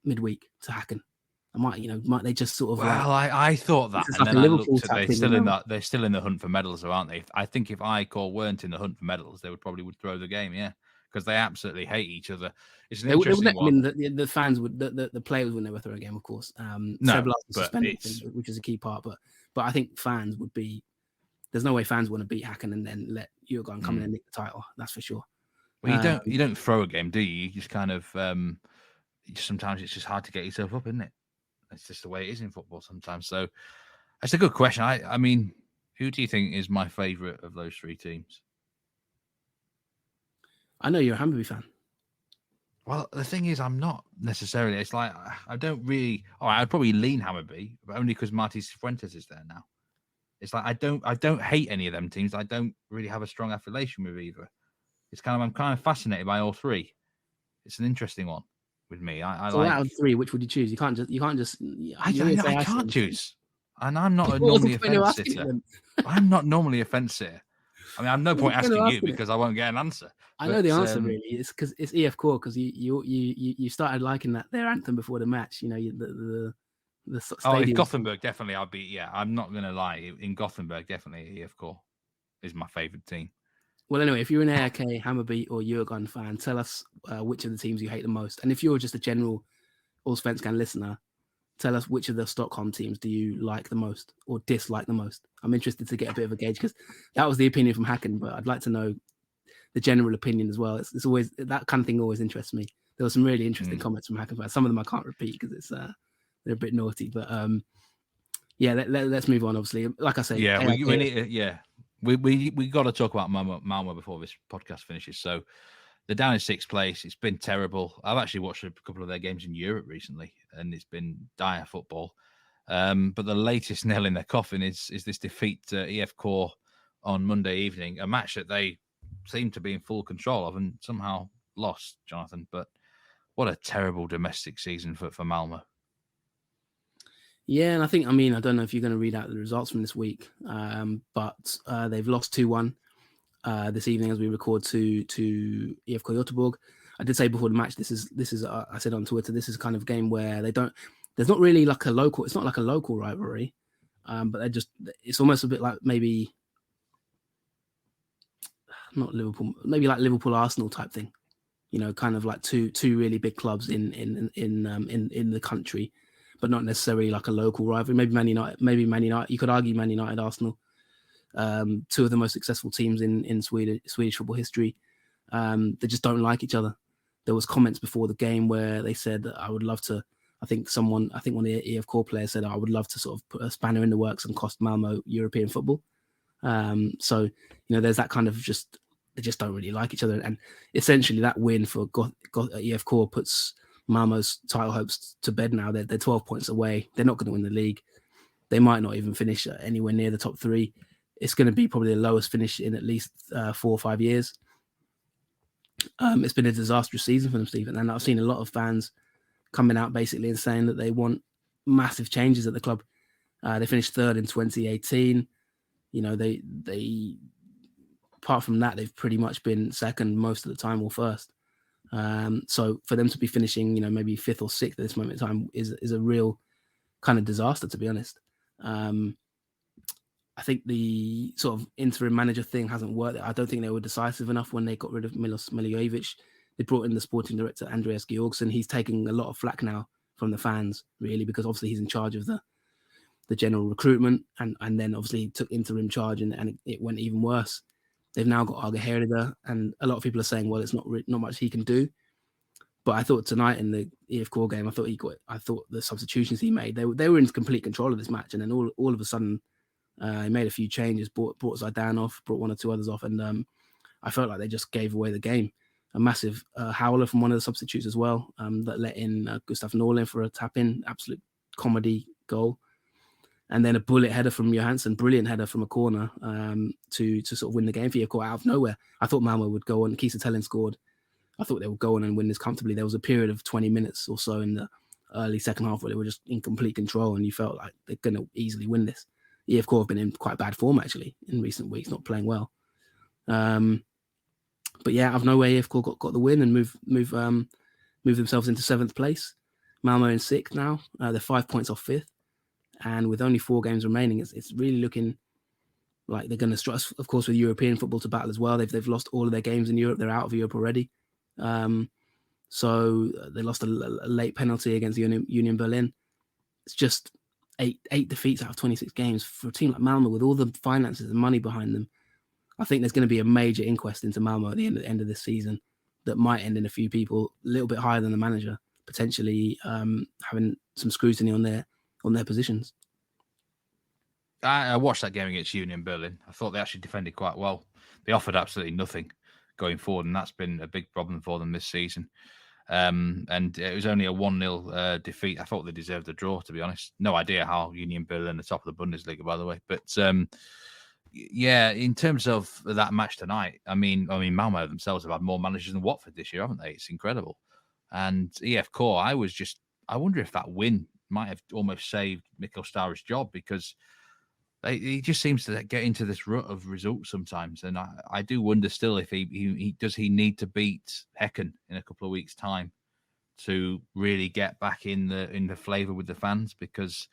midweek to Häcken. Might they just sort of
Well, I thought that,
this is
and
like
then
a
I
Liverpool
looked at
type thing,
they're still in the hunt for medals, aren't they? I think if ICOR weren't in the hunt for medals, they would throw the game, yeah, because they absolutely hate each other. It's an
They would.
interesting
I
one.
mean, the fans would. The players would never throw a game, of course. Seb
No,
Larsson
but
suspended,
it's
which is a key part. But I think fans would be. There's no way fans want to beat Häcken and then let Djurgården come in and nick the title. That's for sure.
well, you don't throw a game, do you? You just kind of sometimes it's just hard to get yourself up, isn't it? It's just the way it is in football sometimes. So that's a good question. I mean, who do you think is my favourite of those three teams?
I know you're a Hammarby fan.
Well, the thing is, I'm not necessarily. It's like I don't really. Oh, I'd probably lean Hammarby, but only because Martí Fuentes is there now. It's like I don't hate any of them teams. I don't really have a strong affiliation with either. I'm kind of fascinated by all three. It's an interesting one with me.
So out of three, which would you choose? You can't just.
I can't choose, and I'm not
Normally
normally a fence sitter. I'm not normally a fence sitter. I mean, I have no point asking you because I won't get an answer.
I know the answer really. It's because it's EF Core because you started liking their anthem before the match. The stadium.
In Gothenburg, definitely. I'm not going to lie. In Gothenburg, definitely EF Core is my favourite team.
Well, anyway, if you're an ARK, Hammarby, or Djurgården fan, tell us which of the teams you hate the most. And if you're just a general Allsvenskan listener, tell us which of the Stockholm teams do you like the most or dislike the most. I'm interested to get a bit of a gauge because that was the opinion from Häcken, but I'd like to know the general opinion as well. It's always that kind of thing always interests me. There were some really interesting comments from Häcken fans. Some of them I can't repeat because it's they're a bit naughty. But let's move on. Obviously, like I say,
we got to talk about Malmö before this podcast finishes. So they're down in sixth place. It's been terrible. I've actually watched a couple of their games in Europe recently, and it's been dire football. But the latest nail in their coffin is this defeat to EF Core on Monday evening, a match that they seem to be in full control of and somehow lost, Jonathan. But what a terrible domestic season for Malmö.
Yeah, and I don't know if you're going to read out the results from this week, but they've lost 2-1 this evening as we record to EFK Göteborg. I did say before the match, this is I said on Twitter, this is kind of a game where there's not really like it's not like a local rivalry, but it's almost a bit like maybe not Liverpool, maybe like Liverpool Arsenal type thing, kind of like two really big clubs in the country, but not necessarily like a local rivalry. Maybe Man United. You could argue Man United, Arsenal, two of the most successful teams in Swedish football history. They just don't like each other. There was comments before the game where they said that I would love to. I think one of the EF Core players said I would love to sort of put a spanner in the works and cost Malmö European football. So there's that kind of they just don't really like each other, and essentially that win for EF Core puts Malmö's title hopes to bed now. They're 12 points away. They're not going to win the league. They might not even finish anywhere near the top three. It's going to be probably the lowest finish in at least 4 or 5 years. It's been a disastrous season for them, Stephen, and I've seen a lot of fans coming out basically and saying that they want massive changes at the club. They finished third in 2018. They apart from that, they've pretty much been second most of the time or first. So for them to be finishing, maybe fifth or sixth at this moment in time is a real kind of disaster, to be honest. I think the sort of interim manager thing hasn't worked. I don't think they were decisive enough when they got rid of Milos Miljovic. They brought in the sporting director, Andreas Georgsson. He's taking a lot of flack now from the fans, really, because obviously he's in charge of the general recruitment and then obviously took interim charge and it went even worse. They've now got Arga Herida, and a lot of people are saying, well, it's not much he can do. But I thought tonight in the EF Core game, I thought the substitutions he made, they were in complete control of this match, and then all of a sudden, he made a few changes, brought Zidane off, brought one or two others off, and I felt like they just gave away the game. A massive howler from one of the substitutes as well, that let in Gustav Norlin for a tap-in, absolute comedy goal. And then a bullet header from Johansson, brilliant header from a corner to sort of win the game for EFK out of nowhere. I thought Malmö would go on. Kiese Tellin scored. I thought they would go on and win this comfortably. There was a period of 20 minutes or so in the early second half where they were just in complete control and you felt like they're going to easily win this. EFK have been in quite bad form, actually, in recent weeks, not playing well. But yeah, out of nowhere, EFK got the win and move themselves into seventh place. Malmö in 6th now. They're 5 points off 5th. And with only 4 games remaining, it's really looking like they're going to struggle, of course, with European football to battle as well. They've lost all of their games in Europe. They're out of Europe already. So they lost a late penalty against Union Berlin. It's just eight defeats out of 26 games for a team like Malmö with all the finances and money behind them. I think there's going to be a major inquest into Malmö at the end of this season that might end in a few people a little bit higher than the manager, potentially having some scrutiny on their positions.
I watched that game against Union Berlin. I thought they actually defended quite well. They offered absolutely nothing going forward, and that's been a big problem for them this season. And it was only a 1-0 defeat. I thought they deserved a draw, to be honest. No idea how Union Berlin are top of the Bundesliga, by the way. But yeah, in terms of that match tonight, I mean, Malmö themselves have had more managers than Watford this year, haven't they? It's incredible. And EF Core, I wonder if that win might have almost saved Mikkel Stara's job, because he just seems to get into this rut of results sometimes, and I do wonder still if he does he need to beat Häcken in a couple of weeks' time to really get back in the flavour with the fans, because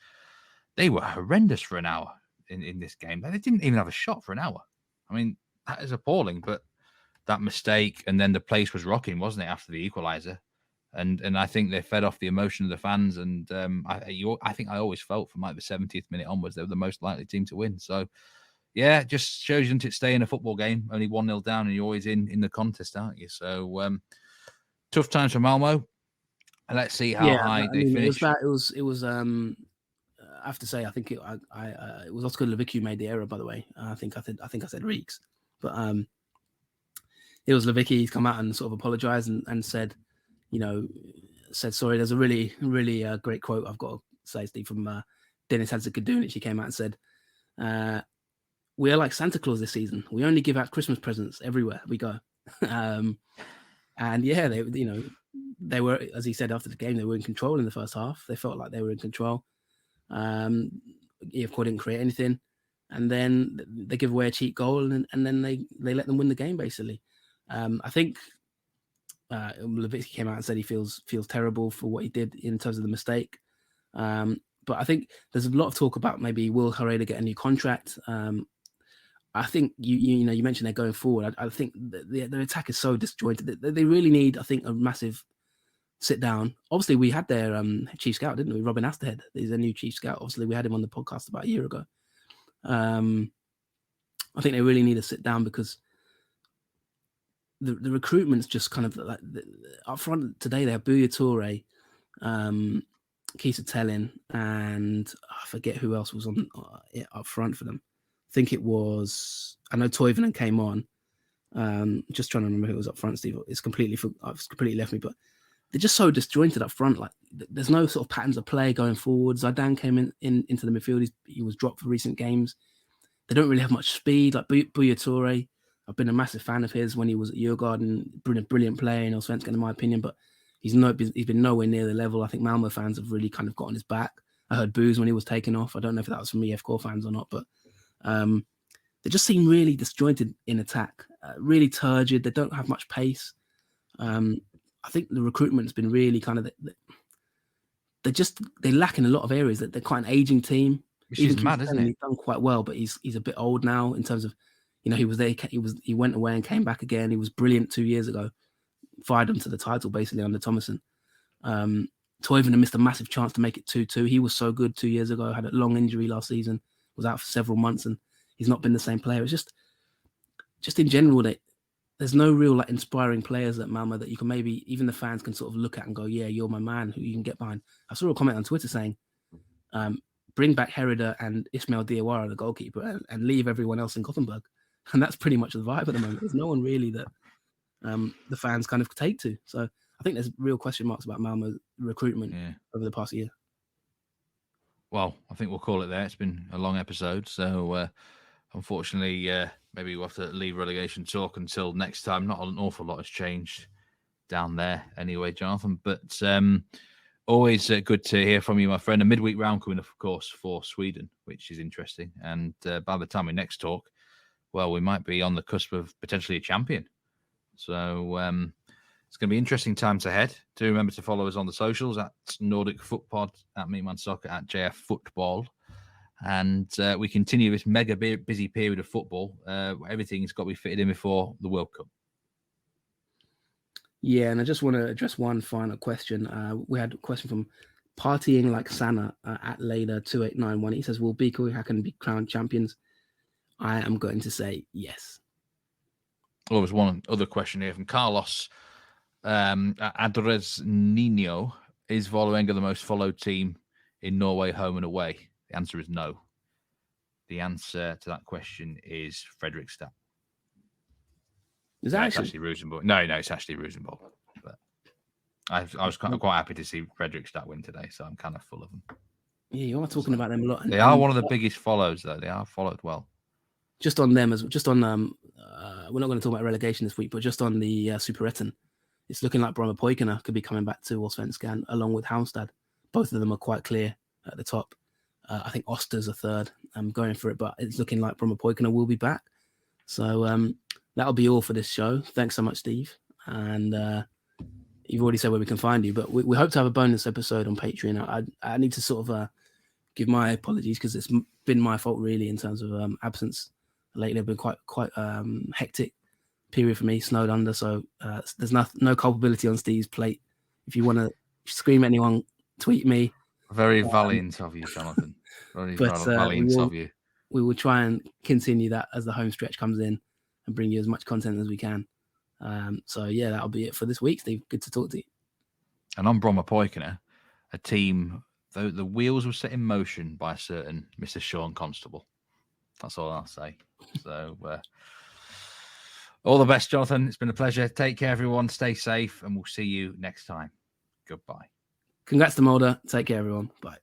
they were horrendous for an hour in this game. They didn't even have a shot for an hour. I mean, that is appalling. But that mistake, and then the place was rocking, wasn't it, after the equaliser? And I think they fed off the emotion of the fans. And I think I always felt from like the 70th minute onwards, they were the most likely team to win. So, yeah, it just shows you, doesn't it, stay in a football game, only 1-0 down, and you're always in the contest, aren't you? So, tough times for Malmö. And let's see how high they finish.
It was. I have to say, I think it was Oscar Levick who made the error. By the way, I think I said Reeks, but it was Levick. He's come out and sort of apologized and said, said sorry. There's a really, really great quote I've got to say, Steve, from Dennis Hadzikadunic. He came out and said, "We are like Santa Claus this season. We only give out Christmas presents everywhere we go." And yeah, they were, as he said after the game, they were in control in the first half. They felt like they were in control. EFC didn't create anything, and then they give away a cheap goal, and then they let them win the game basically. I think Levitsky came out and said he feels terrible for what he did in terms of the mistake. But I think there's a lot of talk about maybe will Herrera get a new contract. I think you mentioned they're going forward. I think their attack is so disjointed. They really need, I think, a massive sit down. Obviously, we had their chief scout, didn't we? Robin Asterhead. He's a new chief scout. Obviously, we had him on the podcast about a year ago. I think they really need to sit down, because the recruitment's just kind of like up front today. They have Buya Toure, Kisa Tellin, and I forget who else was on up front for them. I think it was, I know Toivonen came on. Just trying to remember who was up front, Steve. It's completely left me, but they're just so disjointed up front. Like there's no sort of patterns of play going forward. Zidane came into the midfield. He was dropped for recent games. They don't really have much speed. Like Buya Toure, I've been a massive fan of his when he was at Djurgården. Brilliant player in Allsvenskan, in my opinion, but he's been nowhere near the level. I think Malmö fans have really kind of got on his back. I heard boos when he was taken off. I don't know if that was from EF Core fans or not, but they just seem really disjointed in attack, really turgid. They don't have much pace. I think the recruitment's been really kind of they lack in a lot of areas. That they're quite an aging team.
Which is mad, isn't it?
He's done quite well, but he's a bit old now in terms of, he was there. He went away and came back again. He was brilliant 2 years ago. Fired them to the title basically under Thomason. Toivonen missed a massive chance to make it 2-2. He was so good 2 years ago. Had a long injury last season. Was out for several months, and he's not been the same player. It's just in general that there's no real like inspiring players at Malmö that you can maybe even the fans can sort of look at and go, yeah, you're my man, who you can get behind. I saw a comment on Twitter saying, bring back Herrera and Ismail Diawara, the goalkeeper, and leave everyone else in Gothenburg. And that's pretty much the vibe at the moment. There's no one really that the fans kind of take to. So I think there's real question marks about Malmö recruitment over the past year.
Well, I think we'll call it there. It's been a long episode. So unfortunately, maybe we'll have to leave relegation talk until next time. Not an awful lot has changed down there anyway, Jonathan. But always good to hear from you, my friend. A midweek round coming up, of course, for Sweden, which is interesting. And by the time we next talk, well, we might be on the cusp of potentially a champion. So, It's going to be interesting times ahead. Do remember to follow us on the socials at Nordic Footpod, at Meatman Soccer, at JF Football. And we continue this mega busy period of football. Everything's got to be fitted in before the World Cup.
Yeah, and I just want to address one final question. We had a question from Partying Like Sana at Lader2891. He says, will BK Häcken be crowned champions? I am going to say yes.
Oh, there's one other question here from Carlos Adres Nino. Is Vålerenga the most followed team in Norway, home and away? The answer is no. The answer to that question is Fredrikstad.
Is that
it's actually Rosenborg? No, it's actually Rosenborg. But I was quite happy to see Fredrikstad win today, so I'm kind of full of them.
Yeah, you are talking about them a lot.
They are one of the biggest follows, though. They are followed well.
Just on them, we're not going to talk about relegation this week, but just on the Superettan, it's looking like Bromma could be coming back to Allsvenskan along with Halmstad. Both of them are quite clear at the top. I think Oster's a third. I'm going for it, but it's looking like Bromma will be back. So that'll be all for this show. Thanks so much, Steve. And you've already said where we can find you, but we hope to have a bonus episode on Patreon. I need to sort of give my apologies because it's been my fault really in terms of absence. Lately, I've been quite hectic period for me, snowed under. So there's no culpability on Steve's plate. If you want to scream at anyone, tweet me.
Very valiant of you, Jonathan. Very valiant of you.
We will try and continue that as the home stretch comes in and bring you as much content as we can. So yeah, that'll be it for this week, Steve. Good to talk to you.
And on Bromma, a team, the wheels were set in motion by a certain Mr. Sean Constable. That's all I'll say. So all the best, Jonathan. It's been a pleasure. Take care, everyone. Stay safe, and we'll see you next time. Goodbye.
Congrats to Molde. Take care, everyone. Bye.